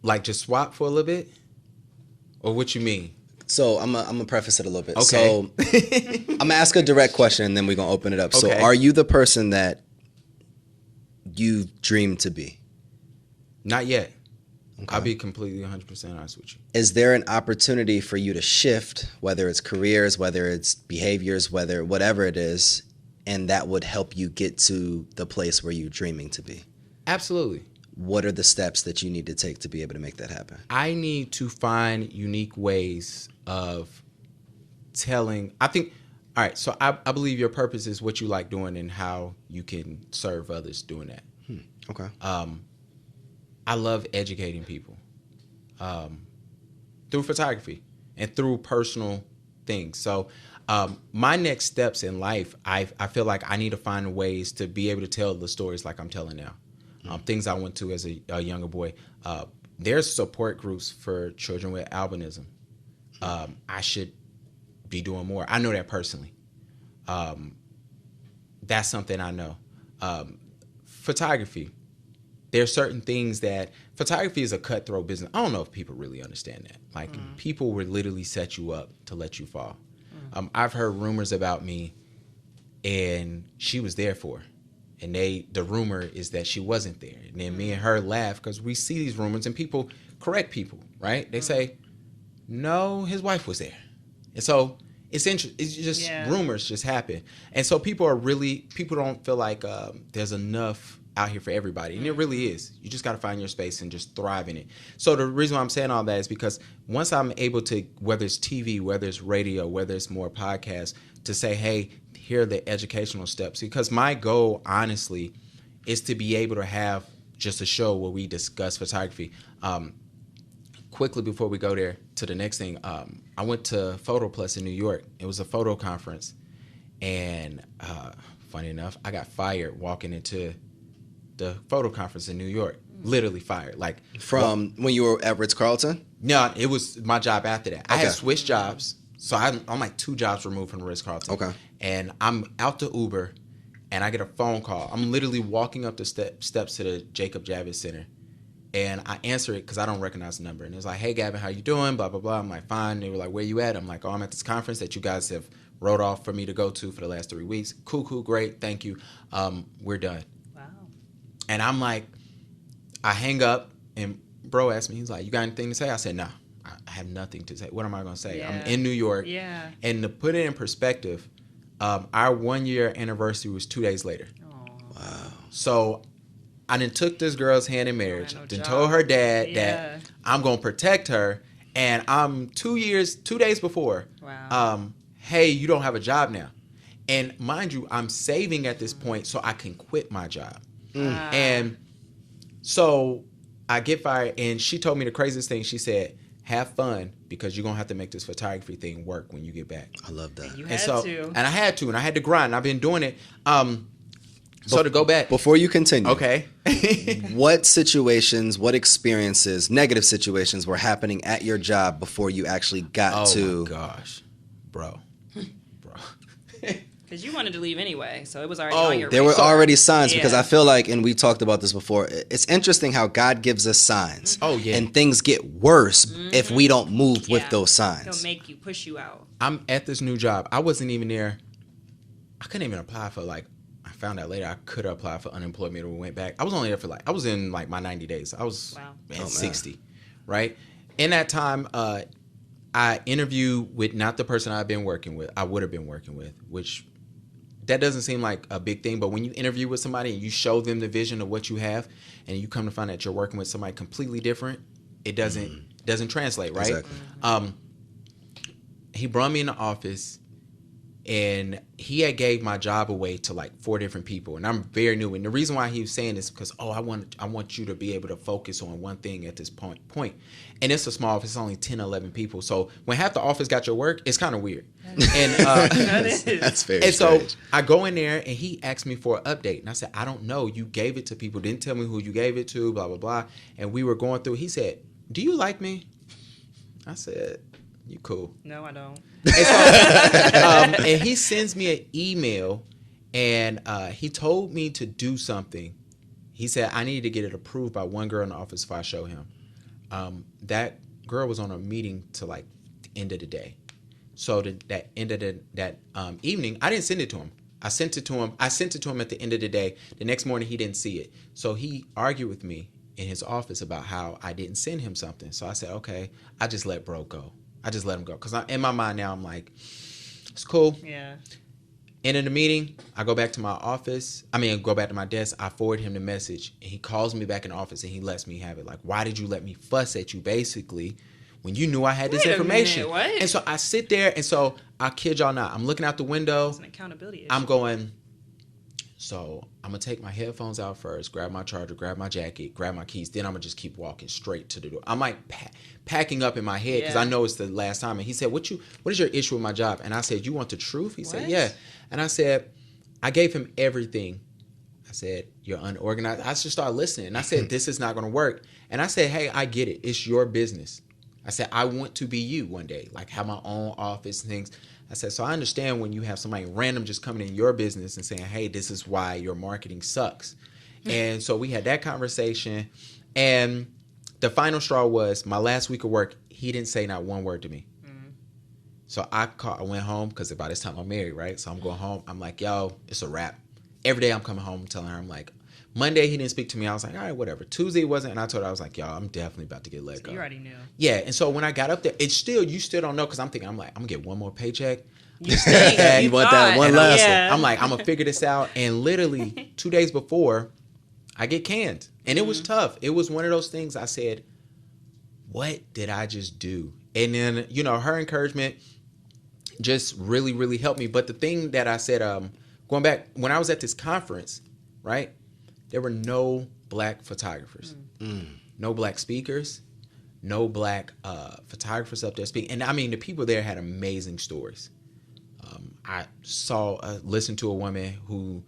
like just swap for a little bit, or what you mean? So I'm gonna preface it a little bit. Okay. So I'm gonna ask a direct question, and then we're gonna open it up. So, Okay. are you the person that you dream to be? Not yet. Okay. I'll be completely 100% honest with you. Is there an opportunity for you to shift, whether it's careers, whether it's behaviors, whatever it is, and that would help you get to the place where you're dreaming to be? Absolutely. What are the steps that you need to take to be able to make that happen? I need to find unique ways of telling. I think, all right, so I believe your purpose is what you like doing and how you can serve others doing that. Okay. I love educating people through photography and through personal things. So my next steps in life, I feel I need to find ways to be able to tell the stories like I'm telling now. Things I went to as a younger boy. There's support groups for children with albinism. I should be doing more. I know that personally. That's something I know. Photography. There are certain things that photography is a cutthroat business. I don't know if people really understand that. People would literally set you up to let you fall. I've heard rumors about me, and she was there for her. And the rumor is that she wasn't there. And then me and her laugh because we see these rumors and people correct people, right? They say, no, his wife was there. And so it's interesting. It's just rumors just happen. And so people don't feel like there's enough out here for everybody. And it really is. You just got to find your space and just thrive in it. So the reason why I'm saying all that is because once I'm able to, whether it's TV, whether it's radio, whether it's more podcasts, to say, hey, here are the educational steps. Because my goal, honestly, is to be able to have just a show where we discuss photography. Quickly before we go there to the next thing, I went to Photo Plus in New York. It was a photo conference. And funny enough, I got fired walking into the photo conference in New York. Literally fired. From when you were at Ritz-Carlton? No, it was my job after that. I Okay. had switched jobs. So I'm like 2 jobs removed from the Ritz-Carlton. Okay. And I'm out to Uber, and I get a phone call. I'm literally walking up the steps to the Jacob Javits Center, and I answer it because I don't recognize the number. And it's like, hey, Gavin, how you doing? Blah, blah, blah. I'm like, fine. They were like, where you at? I'm like, oh, I'm at this conference that you guys have wrote off for me to go to for the last 3 weeks. Cool, great. Thank you. We're done. Wow. And I'm like, I hang up, and bro asked me, he's like, you got anything to say? I said, no. I have nothing to say. What am I going to say? Yeah. I'm in New York. Yeah. And to put it in perspective, our 1-year anniversary was 2 days later. Aww. Wow. So I then took this girl's hand in marriage. no Then job. told her dad Yeah. that I'm going to protect her. And I'm 2 days before. Wow. Hey, you don't have a job now. And mind you, I'm saving at this point so I can quit my job. And so I get fired, and she told me the craziest thing. She said, have fun because you're going to have to make this photography thing work when you get back. I love that. You And had so, to. and I had to grind. I've been doing it. So to go back. Before you continue, Okay. what situations, what experiences, negative situations were happening at your job before you actually got to... Oh my gosh. Bro. Because you wanted to leave anyway, so it was already Oh, on your There were radar. already signs because Yeah. I feel like, and we talked about this before, it's interesting how God gives us signs. Oh, yeah. And things get worse if we don't move with Yeah. those He'll signs. make you, push you out. I'm at this new job. I wasn't even there. I couldn't even apply for I found out later I could apply for unemployment or went back. I was only there for I was in my 90 days. I was Wow. at 60, right? In that time, I interviewed with not the person I would have been working with, which that doesn't seem like a big thing. But when you interview with somebody and you show them the vision of what you have and you come to find that you're working with somebody completely different, it doesn't translate, right? Exactly. He brought me in the office, and he had gave my job away to 4 different people, and I'm very new. And the reason why he was saying this is because, I want you to be able to focus on one thing at this point. And it's a small office, it's only 10, 11 people. So when half the office got your work, it's kind of weird. And That is. That's very and so strange. I go in there, and he asked me for an update. And I said, I don't know. You gave it to people, didn't tell me who you gave it to, blah, blah, blah. And we were going through. He said, do you like me? I said, You cool. No, I don't. And, so, and he sends me an email, and he told me to do something. He said I needed to get it approved by one girl in the office if I show him. That girl was on a meeting to like the end of the day. So that end of that evening, I didn't send it to him. I sent it to him at the end of the day. The next morning, he didn't see it. So he argued with me in his office about how I didn't send him something. So I said, okay, I just let bro go. I just let him go. Because in my mind now, I'm like, it's cool. Yeah. End of the meeting, I go back to my office. Go back to my desk. I forward him the message. And he calls me back in the office and he lets me have it. Like, why did you let me fuss at you, basically, when you knew I had this information? What? And so I sit there, and so I kid y'all not, I'm looking out the window. It's an accountability issue. I'm going, so I'm going to take my headphones out first, grab my charger, grab my jacket, grab my keys. Then I'm going to just keep walking straight to the door. I'm like packing up in my head because I know it's the last time. And he said, what is your issue with my job? And I said, you want the truth? He said, yeah. And I said, I gave him everything. I said, you're unorganized. I just started listening. And I said, this is not going to work. And I said, hey, I get it. It's your business. I said, I want to be you one day, like have my own office and things. I said, so I understand when you have somebody random just coming in your business and saying, hey, this is why your marketing sucks. And so we had that conversation. And the final straw was my last week of work, he didn't say not one word to me. So I went home because by this time I'm married, right? So I'm going home. I'm like, yo, it's a wrap. Every day I'm coming home telling her, I'm like, Monday he didn't speak to me. I was like, all right, whatever. Tuesday it wasn't. And I told her, I was like, yo, I'm definitely about to get let go. You already knew. Yeah. And so when I got up there, you still don't know because I'm thinking, I'm like, I'm going to get one more paycheck. You want that one last one. I'm like, I'm going to figure this out. And literally 2 days before, I get canned. And it was tough. It was one of those things I said, what did I just do? And then, her encouragement just really, really helped me. But the thing that I said, going back, when I was at this conference, right, there were no black photographers, no black speakers, no black photographers up there speaking. And the people there had amazing stories. I listened to a woman who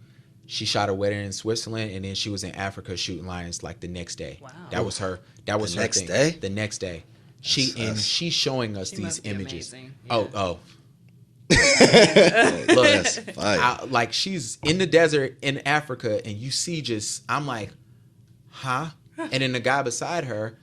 she shot a wedding in Switzerland, and then she was in Africa shooting lions like the next day. Wow. That was her. That was her thing. The next day. She's showing us these images. Yeah. Oh. Look, like she's in the desert in Africa, and you see I'm like, huh? And then the guy beside her,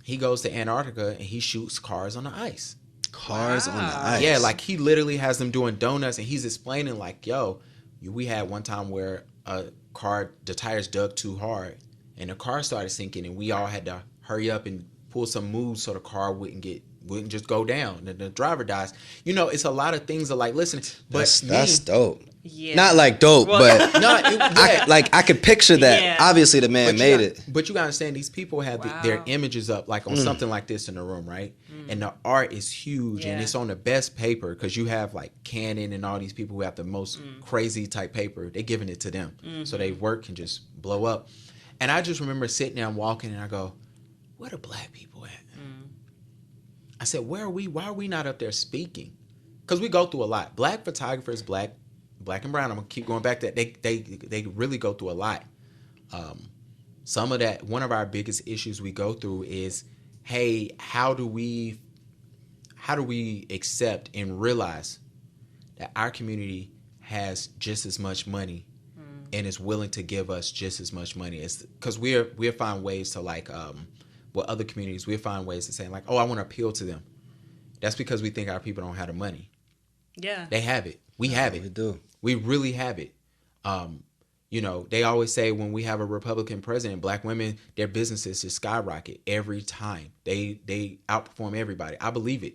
he goes to Antarctica and he shoots cars on the ice. Cars on the ice. Yeah, like he literally has them doing donuts, and he's explaining like, yo, we had one time where the tires dug too hard, and the car started sinking, and we all had to hurry up and pull some moves so the car wouldn't just go down. The driver dies. It's a lot of things that like, listen, but that's dope. Yeah. Not like dope, but I could picture that. Yeah. Obviously, the man made it. But you gotta understand, these people have their images up like on something like this in the room, right? And the art is huge, and it's on the best paper because you have like Canon and all these people who have the most crazy type paper. They're giving it to them, so their work can just blow up. And I just remember sitting there and walking, and I go, "Where the black people at?" I said, "Where are we? Why are we not up there speaking?" Because we go through a lot. Black photographers, black and brown. I'm gonna keep going back to that. They really go through a lot. Some of that. One of our biggest issues we go through is, hey, how do we accept and realize that our community has just as much money and is willing to give us just as much money? As because we'll find ways to like with other communities, we'll find ways to say like, oh, I want to appeal to them. That's because we think our people don't have the money. Yeah, they have it. We have it. We do. We really have it. They always say when we have a Republican president, black women, their businesses just skyrocket every time. They outperform everybody. I believe it.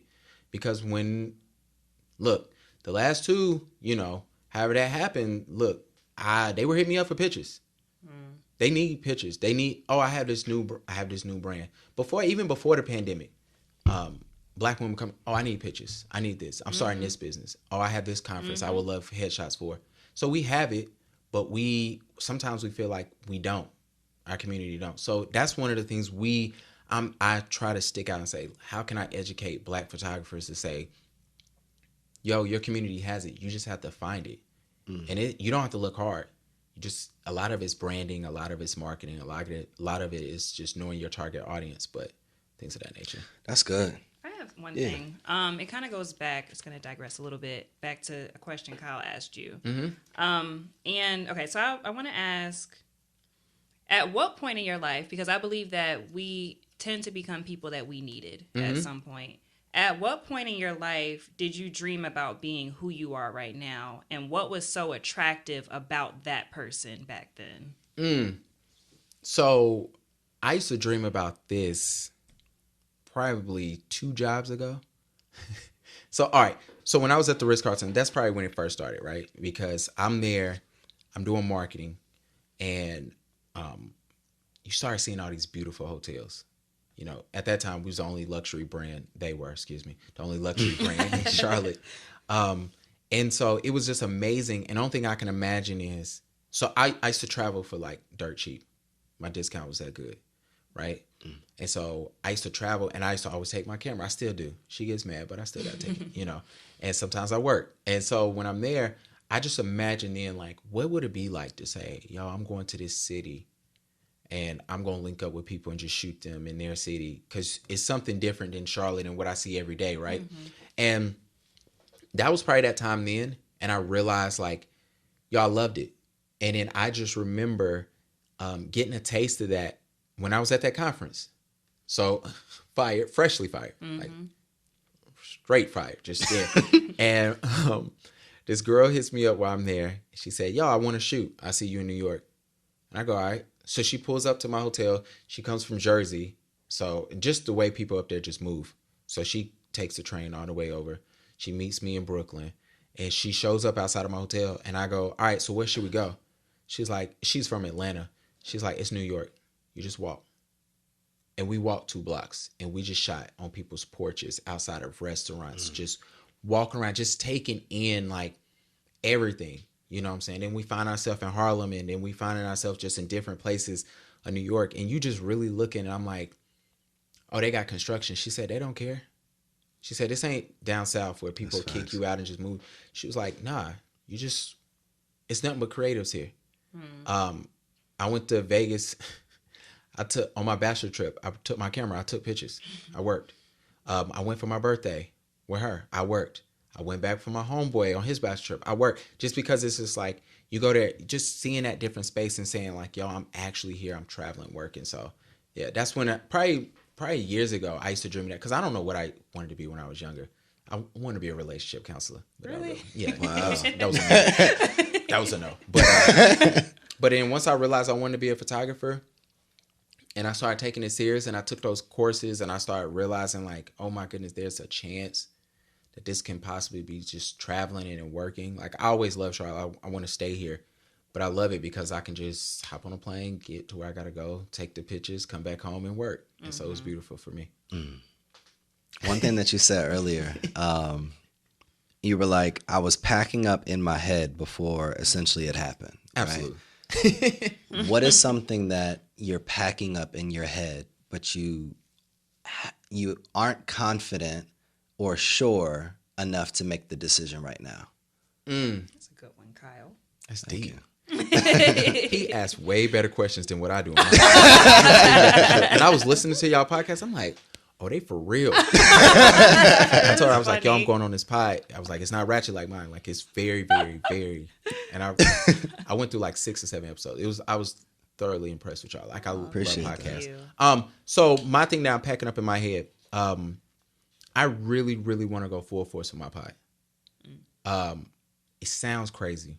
Because the last two, however that happened, they were hitting me up for pictures. They need pictures. They need, I have this new brand. Even before the pandemic, black women come, I need pictures. I need this. I'm starting this business. I have this conference I would love headshots for. So we have it, but sometimes we feel like we don't. Our community don't. So that's one of the things I try to stick out and say, how can I educate black photographers to say, yo, your community has it. You just have to find it. And you don't have to look hard. A lot of it's branding, a lot of it's marketing, a lot of it is just knowing your target audience, but things of that nature. That's good. I have one thing. It kind of goes back. It's going to digress a little bit back to a question Kyle asked you. And okay, so I want to ask, at what point in your life, because I believe that we tend to become people that we needed at some point. At what point in your life did you dream about being who you are right now? And what was so attractive about that person back then? So I used to dream about this probably 2 jobs ago. So, all right. So when I was at the Ritz-Carlton, that's probably when it first started, right? Because I'm there, I'm doing marketing, and you start seeing all these beautiful hotels. You know, at that time, we was the only luxury brand. They were, the only luxury brand in Charlotte. And so it was just amazing. And the only thing I can imagine is, so I used to travel for like dirt cheap. My discount was that good, right? And so I used to travel, and I used to always take my camera. I still do. She gets mad, but I still got to take it, you know. And sometimes I work. And so when I'm there, I just imagine then, like, what would it be like to say, yo, I'm going to this city, and I'm going to link up with people and just shoot them in their city, because it's something different in Charlotte and what I see every day, right? And that was probably that time then, and I realized, like, y'all loved it. And then I just remember getting a taste of that when I was at that conference. So fired, freshly fired, like straight fired, just there. And this girl hits me up while I'm there. She said, yo, I want to shoot. I see you in New York. And I go, all right. So she pulls up to my hotel. She comes from Jersey. So just the way people up there just move. So she takes the train all the way over. She meets me in Brooklyn. And she shows up outside of my hotel. And I go, all right, so where should we go? She's like, she's from Atlanta. She's like, it's New York. You just walk. And we walked 2 blocks. And we just shot on people's porches, outside of restaurants. Just walking around, just taking in, like, everything. You know what I'm saying? Then we find ourselves in Harlem, and then we find ourselves just in different places of New York. And you just really looking, and I'm like, oh, they got construction. She said, they don't care. She said, this ain't down south where people kick you out and just move. She was like, nah, it's nothing but creatives here. I went to Vegas. On my bachelor trip, I took my camera. I took pictures. I worked. I went for my birthday with her. I worked. I went back for my homeboy on his bachelor trip. I worked, just because it's just like, you go there, just seeing that different space and saying, like, yo, I'm actually here. I'm traveling, working. So yeah, that's when probably years ago, I used to dream that, because I don't know what I wanted to be when I was younger. I wanted to be a relationship counselor. Really? Yeah. Wow. That was a no. But then once I realized I wanted to be a photographer, and I started taking it serious, and I took those courses, and I started realizing, like, oh my goodness, there's a chance that this can possibly be just traveling and working. Like, I always loved Charlotte. I want to stay here, but I love it because I can just hop on a plane, get to where I got to go, take the pictures, come back home and work. And so it was beautiful for me. One thing that you said earlier, you were like, I was packing up in my head before essentially it happened. Absolutely. Right? What is something that you're packing up in your head, but you aren't confident or sure enough to make the decision right now? That's a good one, Kyle. That's Thank deep. you. He asked way better questions than what I do. And I was listening to y'all podcast. I'm like, oh, they for real. I told her, I was like, yo, I'm going on this pod. I was like, it's not ratchet like mine. Like, it's very, very, very. And I went through like 6 or 7 episodes. I was thoroughly impressed with y'all. Like, I love podcasts. So my thing now, I'm packing up in my head. I really, really want to go full force with my pod. It sounds crazy.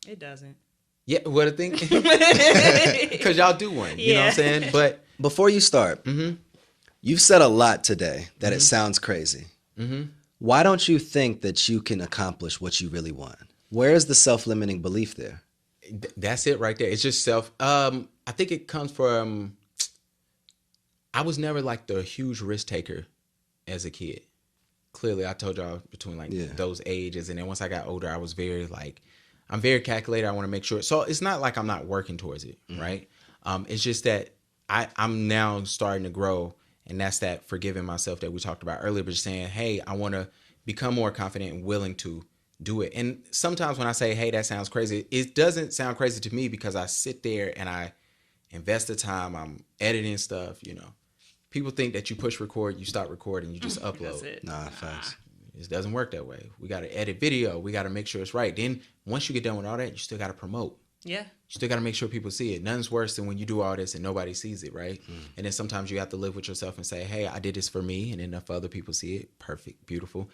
It doesn't. Yeah, what I think? Because y'all do one. You know what I'm saying? But before you start, you've said a lot today that it sounds crazy. Why don't you think that you can accomplish what you really want? Where is the self-limiting belief there? That's it right there. It's just self. I think it comes from, I was never like the huge risk taker as a kid. Clearly, I told y'all between like those ages. And then once I got older, I was very like, I'm very calculated. I want to make sure. So it's not like I'm not working towards it, right? It's just that I'm now starting to grow. And that's that forgiving myself that we talked about earlier, but just saying, hey, I want to become more confident and willing to do it. And sometimes when I say, hey, that sounds crazy, it doesn't sound crazy to me because I sit there and I invest the time. I'm editing stuff, you know, people think that you push record, you stop recording, you just upload. That's it. Nah, facts. It doesn't work that way. We got to edit video. We got to make sure it's right. Then once you get done with all that, you still got to promote. Yeah. You still got to make sure people see it. Nothing's worse than when you do all this and nobody sees it, right? And then sometimes you have to live with yourself and say, hey, I did this for me. And then if other people see it, perfect, beautiful.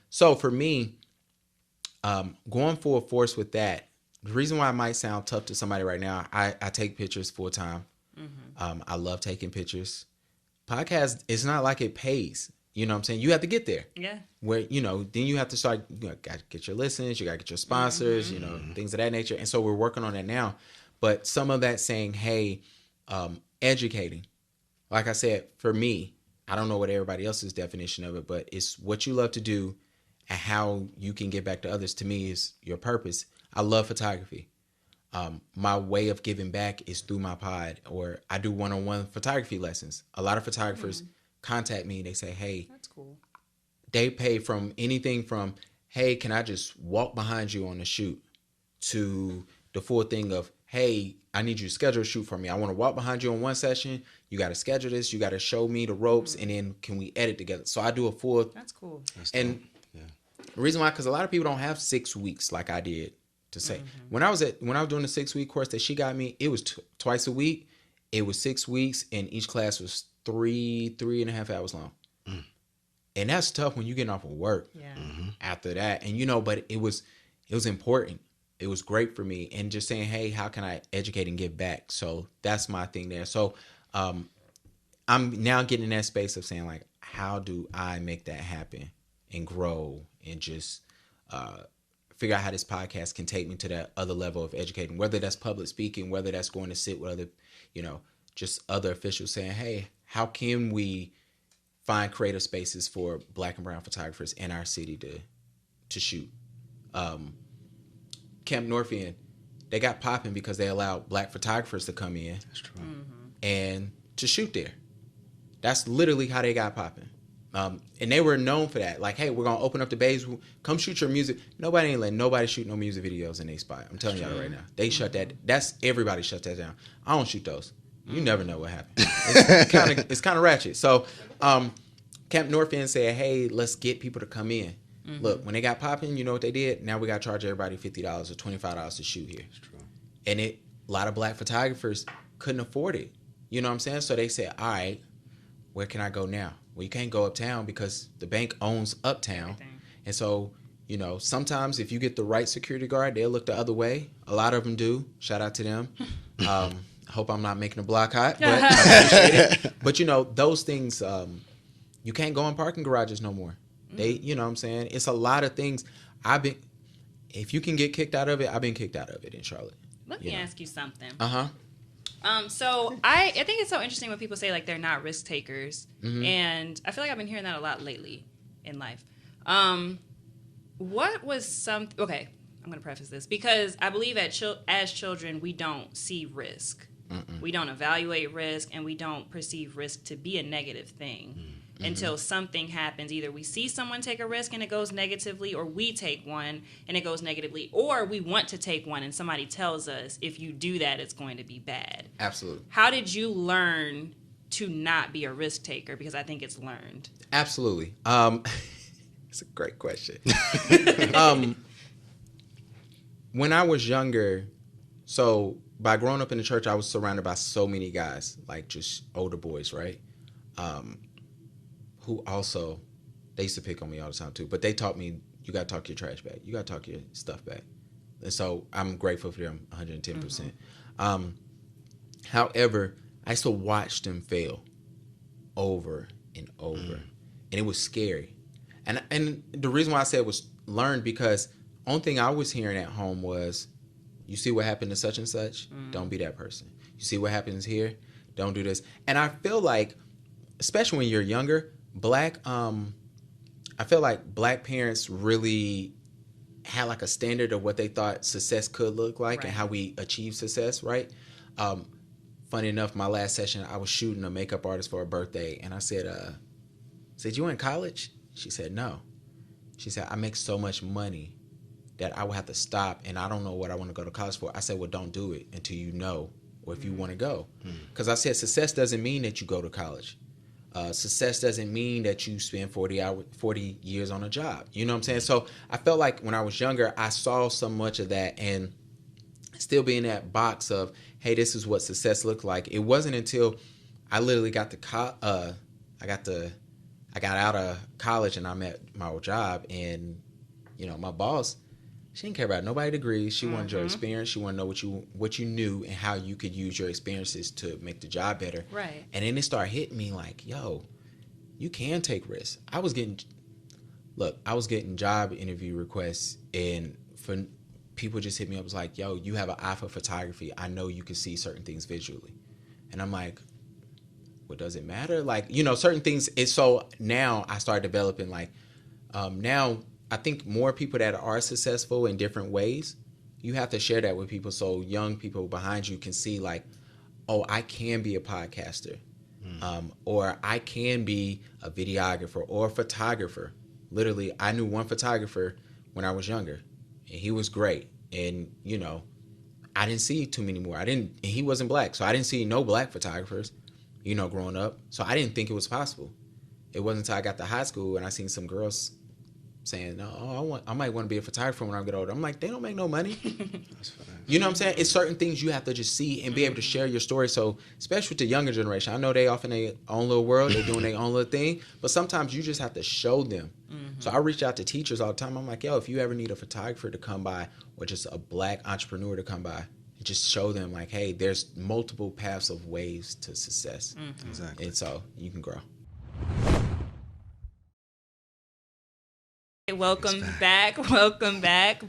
So for me, going full force with that, the reason why it might sound tough to somebody right now, I take pictures full time. I love taking pictures. Podcast, it's not like it pays. You know what I'm saying? You have to get there. Yeah. Where, then you have to start, got to get your listens, you got to get your sponsors, things of that nature. And so we're working on that now. But some of that saying, hey, educating. Like I said, for me, I don't know what everybody else's definition of it, but it's what you love to do and how you can get back to others. To me, is your purpose. I love photography. My way of giving back is through my pod, or I do one-on-one photography lessons. A lot of photographers contact me. They say, hey, That's cool. They pay from anything from, hey, can I just walk behind you on the shoot, to the full thing of, hey, I need you to schedule a shoot for me. I want to walk behind you on one session. You got to schedule this. You got to show me the ropes, and then can we edit together? So I do a full. That's cool. And the reason why, because a lot of people don't have 6 weeks like I did to say. When I was doing the 6-week course that she got me, it was twice a week. It was 6 weeks, and each class was 3.5 hours long. And that's tough when you're getting off of work after that. And, but it was important. It was great for me. And just saying, hey, how can I educate and give back? So that's my thing there. So I'm now getting in that space of saying, like, how do I make that happen and grow and just figure out how this podcast can take me to that other level of educating, whether that's public speaking, whether that's going to sit with other, just other officials saying, hey, how can we find creative spaces for Black and brown photographers in our city to shoot. Camp North End, they got popping because they allowed Black photographers to come in. That's true. And to shoot there. That's literally how they got popping. And they were known for that. Like, hey, we're going to open up the bays. Come shoot your music. Nobody ain't letting nobody shoot no music videos in their spot. I'm telling y'all right now. They shut that. Everybody shut that down. I don't shoot those. You never know what happened. It's kind of ratchet. So Camp North End said, hey, let's get people to come in. Look, when they got popping, you know what they did? Now we got to charge everybody $50 or $25 to shoot here. That's true. And a lot of Black photographers couldn't afford it. You know what I'm saying? So they said, all right, where can I go now? Well, you can't go uptown because the bank owns uptown. Everything. And so, sometimes if you get the right security guard, they'll look the other way. A lot of them do. Shout out to them. I hope I'm not making a block hot, but I appreciate it. But, those things, you can't go in parking garages no more. They, you know what I'm saying? It's a lot of things. If you can get kicked out of it, I've been kicked out of it in Charlotte. Let me ask you something. So I think it's so interesting when people say, like, they're not risk takers. And I feel like I've been hearing that a lot lately in life. What was okay, I'm going to preface this because I believe as children, we don't see risk. We don't evaluate risk, and we don't perceive risk to be a negative thing until something happens. Either we see someone take a risk and it goes negatively, or we take one and it goes negatively, or we want to take one and somebody tells us, if you do that, it's going to be bad. Absolutely. How did you learn to not be a risk taker? Because I think it's learned. Absolutely. It's a great question. When I was younger, so by growing up in the church, I was surrounded by so many guys, like just older boys, right? Who also, they used to pick on me all the time too, but they taught me, you got to talk your trash back. You got to talk your stuff back. And so I'm grateful for them 110%. However, I used to watch them fail over and over. And it was scary. And the reason why I said it was learned, because only thing I was hearing at home was, you see what happened to such and such? Don't be that person. You see what happens here? Don't do this. And I feel like, especially when you're younger, I feel like Black parents really had like a standard of what they thought success could look like, and how we achieve success, right? Funny enough, my last session, I was shooting a makeup artist for her birthday, and I said, you in college? She said, no. She said, I make so much money that I would have to stop, and I don't know what I want to go to college for. I said, well, don't do it until you know, or if you want to go. Because I said, success doesn't mean that you go to college. Success doesn't mean that you spend 40 years on a job. You know what I'm saying? So I felt like when I was younger, I saw so much of that, and still be in that box of, hey, this is what success looked like. It wasn't until I literally got I got out of college and I met my old job, and my boss, she didn't care about nobody's degrees. She wanted your experience. She wanted to know what you knew and how you could use your experiences to make the job better. Right. And then it started hitting me like, yo, you can take risks. I was getting job interview requests, and for people just hit me up, was like, yo, you have an eye for photography. I know you can see certain things visually. And I'm like, well, does it matter? Like, certain things. So now I started developing now I think more people that are successful in different ways, you have to share that with people so young people behind you can see like, oh, I can be a podcaster, or I can be a videographer or a photographer. Literally, I knew one photographer when I was younger, and he was great. And, I didn't see too many more. And he wasn't black, so I didn't see no black photographers, growing up. So I didn't think it was possible. It wasn't until I got to high school and I seen some girls saying, "No, I might want to be a photographer when I get older." I'm like, they don't make no money. That's fine. You know what I'm saying? It's certain things you have to just see and be able to share your story. So, especially with the younger generation, I know they off in their own little world, they're doing their own little thing, but sometimes you just have to show them. So I reach out to teachers all the time. I'm like, yo, if you ever need a photographer to come by or just a black entrepreneur to come by, just show them like, hey, there's multiple paths of ways to success. Exactly. And so you can grow. Welcome back.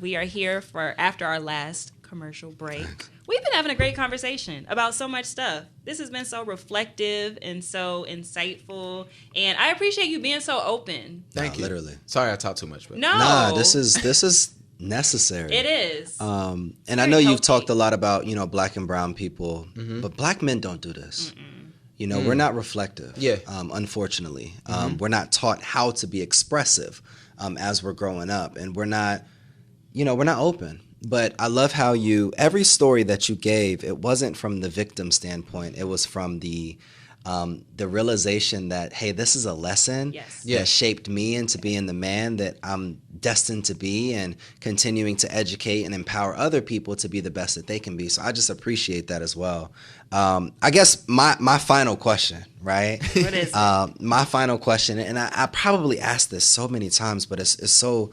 We are here after our last commercial break. We've been having a great conversation about so much stuff. This has been so reflective and so insightful, and I appreciate you being so open. Thank you. Literally. Sorry I talk too much, but Nah, this is necessary. It is. And I know you've talked a lot about, black and brown people, but black men don't do this. We're not reflective. Yeah. Unfortunately. We're not taught how to be expressive as we're growing up, and we're not open. But I love how every story that you gave, it wasn't from the victim standpoint. It was from the realization that, hey, this is a lesson that shaped me into being the man that I'm destined to be, and continuing to educate and empower other people to be the best that they can be. So I just appreciate that as well. I guess my final question, right? What is it? My final question, and I probably asked this so many times, but it's so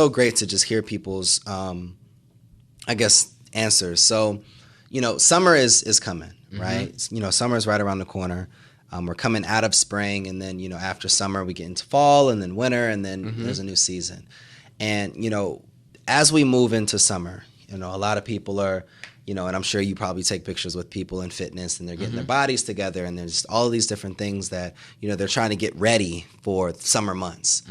great to just hear people's answers. So, summer is coming, right? Summer is right around the corner. We're coming out of spring, and then, after summer, we get into fall, and then winter, and then there's a new season. And, as we move into summer, a lot of people are, and I'm sure you probably take pictures with people in fitness, and they're getting their bodies together, and there's all these different things that, they're trying to get ready for summer months.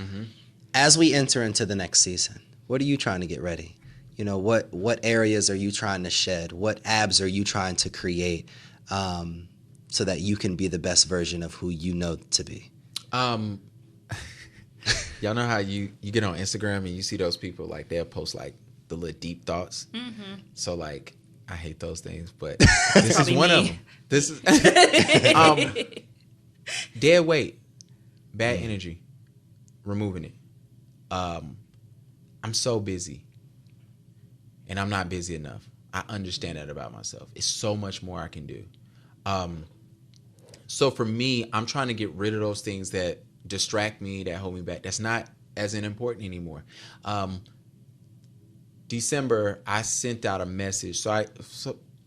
As we enter into the next season, what are you trying to get ready? What areas are you trying to shed? What abs are you trying to create so that you can be the best version of who you know to be? Y'all know how you get on Instagram and you see those people, like, they'll post like the little deep thoughts. So like, I hate those things, but this is one of them. This is dead weight, bad energy, removing it. I'm so busy. And I'm not busy enough. I understand that about myself. It's so much more I can do. So for me, I'm trying to get rid of those things that distract me, that hold me back. That's not as important anymore. December, I sent out a message. So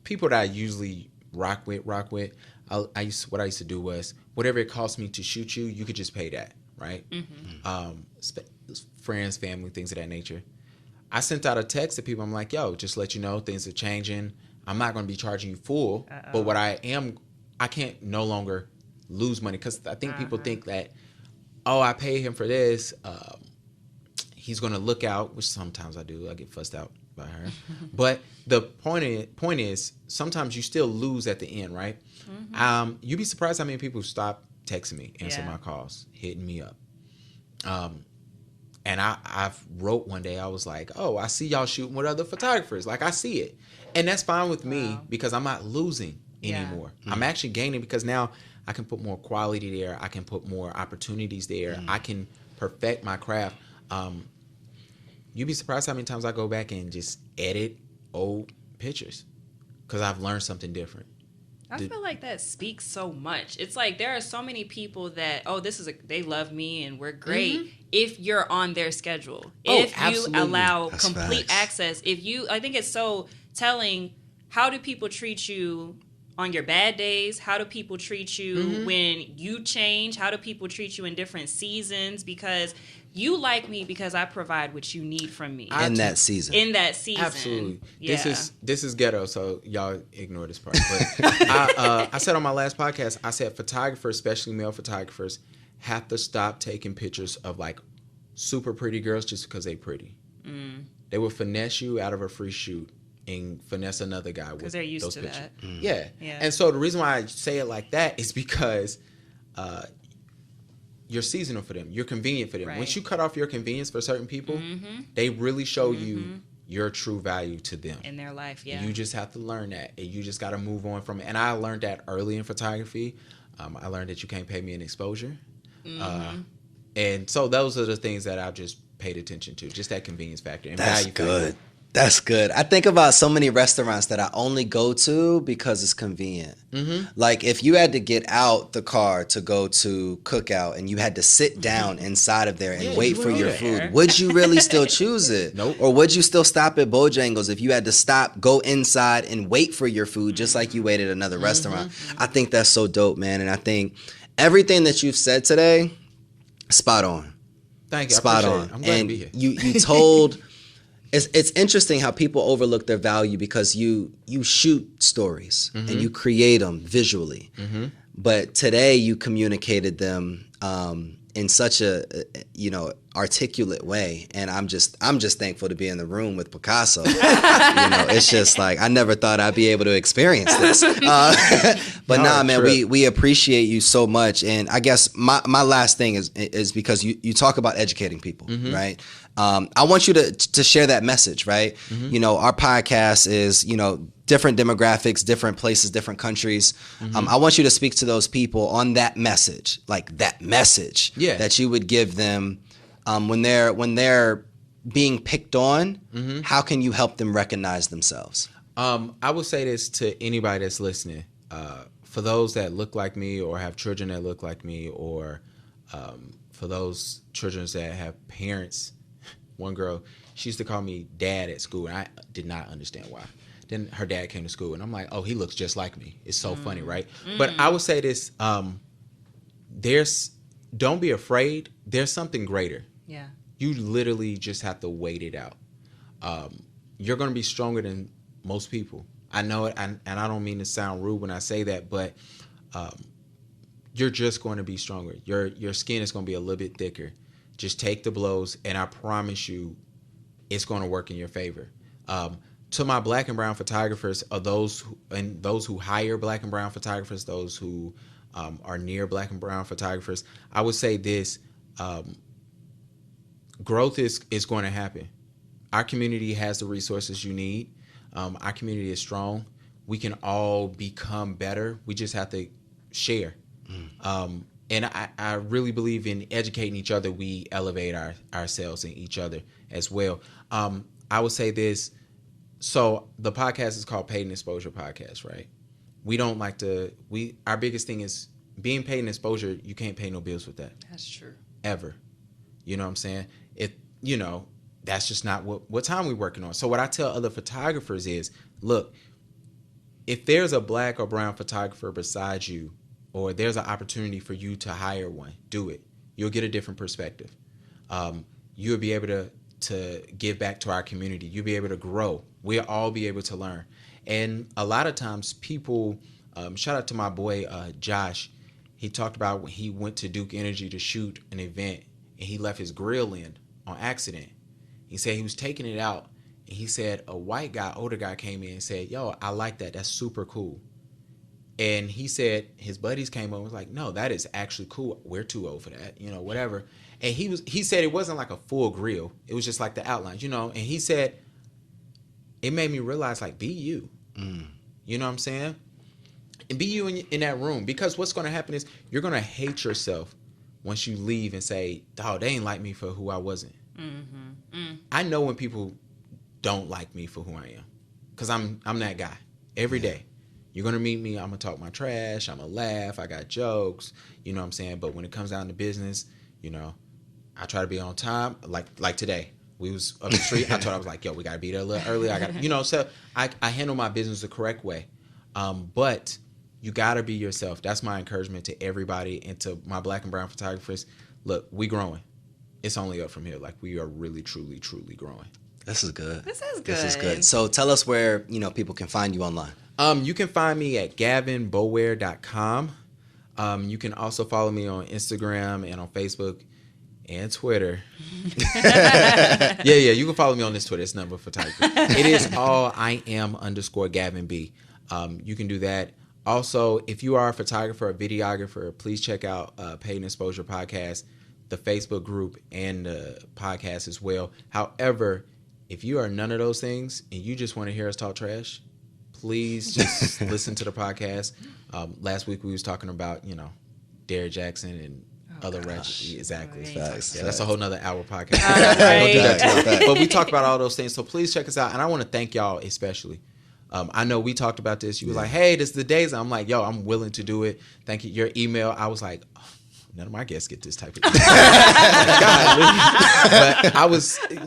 people that I usually rock with. What I used to do was, whatever it cost me to shoot you, you could just pay that, right? Friends, family, things of that nature. I sent out a text to people. I'm like, yo, just let you know, things are changing. I'm not going to be charging you full. But what I can't no longer lose money, because I think people think that, oh, I pay him for this. He's going to look out, which sometimes I do. I get fussed out by her. But the point is, sometimes you still lose at the end, right? You'd be surprised how many people stop texting me, answer my calls, hitting me up. And I wrote one day, I was like, oh, I see y'all shooting with other photographers. Like, I see it. And that's fine with me, because I'm not losing anymore. I'm actually gaining, because now I can put more quality there. I can put more opportunities there. I can perfect my craft. You'd be surprised how many times I go back and just edit old pictures because I've learned something different. I feel like that speaks so much. It's like there are so many people that, they love me and we're great if you're on their schedule. If you allow complete access. I think it's so telling, how do people treat you on your bad days? How do people treat you when you change? How do people treat you in different seasons? Because you like me because I provide what you need from me. In that season. Absolutely. Yeah. This is ghetto, so y'all ignore this part. But I said on my last podcast, I said photographers, especially male photographers, have to stop taking pictures of like super pretty girls just because they pretty. They will finesse you out of a free shoot and finesse another guy with those pictures. Because they're used to that. Yeah. And so the reason why I say it like that is because you're seasonal for them. You're convenient for them. Right. Once you cut off your convenience for certain people, they really show you your true value to them. In their life, yeah. You just have to learn that. And you just got to move on from it. And I learned that early in photography. I learned that you can't pay me an exposure. And so those are the things that I've just paid attention to. Just that convenience factor. And That's value good. factor. That's good. I think about so many restaurants that I only go to because it's convenient. Like if you had to get out the car to go to Cookout and you had to sit down inside of there and wait for your food, would you really still choose it? Nope. Or would you still stop at Bojangles if you had to stop, go inside and wait for your food just like you waited at another restaurant? I think that's so dope, man. And I think everything that you've said today, spot on. Thank you. Spot I on. appreciate it. I'm glad to be here. You told... It's interesting how people overlook their value because you shoot stories and you create them visually. But today you communicated them in such a articulate way, and I'm just thankful to be in the room with Picasso. It's just like I never thought I'd be able to experience this. But man, we appreciate you so much. And I guess my last thing is because you talk about educating people, right? I want you to share that message, right? Our podcast is, different demographics, different places, different countries. I want you to speak to those people on that message, that you would give them when they're being picked on. How can you help them recognize themselves? I would say this to anybody that's listening. For those that look like me or have children that look like me, or for those children that have parents. One girl, she used to call me dad at school, and I did not understand why. Then her dad came to school, and I'm like, oh, he looks just like me. It's so funny, right? But I would say this, don't be afraid. There's something greater. Yeah. You literally just have to wait it out. You're going to be stronger than most people. I know it, and I don't mean to sound rude when I say that, but you're just going to be stronger. Your skin is going to be a little bit thicker. Just take the blows, and I promise you it's going to work in your favor. To my black and brown photographers, those who hire black and brown photographers, those who are near black and brown photographers, I would say this, growth is going to happen. Our community has the resources you need. Our community is strong. We can all become better. We just have to share. And I really believe in educating each other. We elevate ourselves and each other as well. I would say this. So the podcast is called Paid and Exposure Podcast, right? We don't like to, our biggest thing is being paid in exposure. You can't pay no bills with that. That's true. Ever. You know what I'm saying? That's just not what time we're working on. So what I tell other photographers is, look, if there's a black or brown photographer beside you, or there's an opportunity for you to hire one, do it. You'll get a different perspective. You'll be able to give back to our community. You'll be able to grow. We'll all be able to learn. And a lot of times people, shout out to my boy, Josh. He talked about when he went to Duke Energy to shoot an event, and he left his grill in on accident. He said he was taking it out, and he said a white guy, older guy, came in and said, yo, I like that. That's super cool. And he said his buddies came over and was like, no, that is actually cool. We're too old for that, whatever. And he said it wasn't like a full grill. It was just like the outlines, and he said it made me realize, like, be you. You know what I'm saying? And be you in that room. Because what's going to happen is you're going to hate yourself once you leave and say, "Dog, they ain't like me for who I wasn't." I know when people don't like me for who I am, because I'm that guy. Every day you're going to meet me, I'm going to talk my trash, I'm going to laugh, I got jokes, you know what I'm saying? But when it comes down to business, you know, I try to be on time. Like today, we was up the street. I told her, I was like, "Yo, we got to be there a little early." I got, you know, so I handle my business the correct way. But you got to be yourself. That's my encouragement to everybody and to my black and brown photographers. Look, we growing. It's only up from here. Like, we are really, truly, truly growing. This is good. This is good. This is good. So tell us where, people can find you online. You can find me at gavinboulware.com. You can also follow me on Instagram and on Facebook and Twitter. Yeah, you can follow me on this Twitter. It's Number Photography. It is all I am_Gavin B. You can do that. Also, if you are a photographer or videographer, please check out Paid and Exposure Podcast, the Facebook group, and the podcast as well. However, if you are none of those things and you just want to hear us talk trash, please just listen to the podcast. Last week we was talking about, Derrick Jackson and other ratchet. Exactly. Facts. Yeah, that's a whole nother hour podcast. Right. Don't do that to us. But we talk about all those things. So please check us out. And I want to thank y'all especially. I know we talked about this. You was like, "Hey, this is the days." I'm like, "Yo, I'm willing to do it. Thank you." Your email, I was like, oh, none of my guests get this type of email.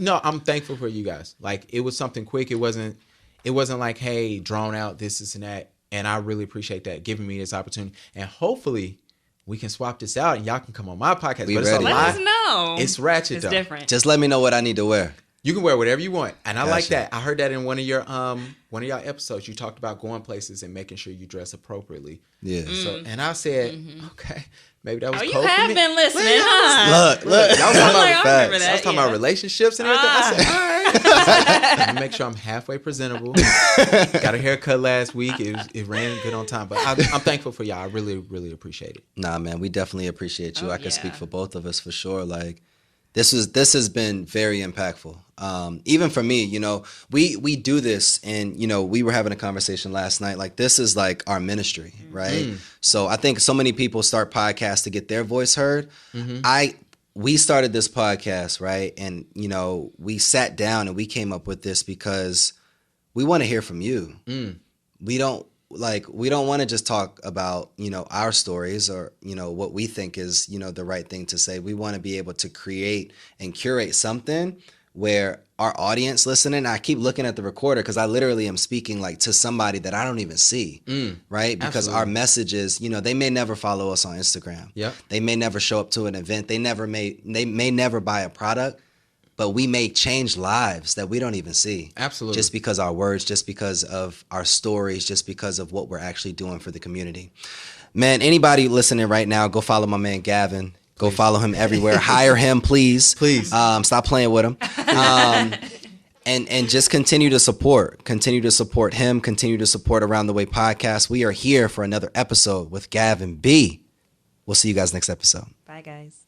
But I'm thankful for you guys. Like, it was something quick. It wasn't like, "Hey, drawn out, this and that." And I really appreciate that, giving me this opportunity. And hopefully we can swap this out and y'all can come on my podcast. We but ready. Let us know. It's ratchet, It's though. different. Just let me know what I need to wear. You can wear whatever you want, and I like Gotcha. that. I heard that in one of y'all episodes. You talked about going places and making sure you dress appropriately. Yeah. So, and I said, okay, maybe that was. Oh, you cold for have me. been listening, huh? Look. Y'all was talking I'm about like, I remember facts. I was talking about relationships and everything. I said, all right. Let me make sure I'm halfway presentable. Got a haircut last week. It ran good on time, but I'm thankful for y'all. I really, really appreciate it. Nah, man, we definitely appreciate you. Oh, I can speak yeah. for both of us for sure. Like, this has been very impactful. Even for me, we do this, and we were having a conversation last night. Like, this is like our ministry, right? So I think so many people start podcasts to get their voice heard. We started this podcast, right? And we sat down and we came up with this because we want to hear from you. We don't want to just talk about, our stories or, what we think is, the right thing to say. We want to be able to create and curate something where our audience listening, I keep looking at the recorder because I literally am speaking like to somebody that I don't even see, right? Because absolutely. our messages, they may never follow us on Instagram. Yep. They may never show up to an event. They may never buy a product. But we may change lives that we don't even see. Absolutely. Just because our words, just because of our stories, just because of what we're actually doing for the community. Man, anybody listening right now, go follow my man Gavin. Go follow him everywhere. Hire him, please. Please. Stop playing with him. And just continue to support. Continue to support him. Continue to support Around the Way podcast. We are here for another episode with Gavin B. We'll see you guys next episode. Bye, guys.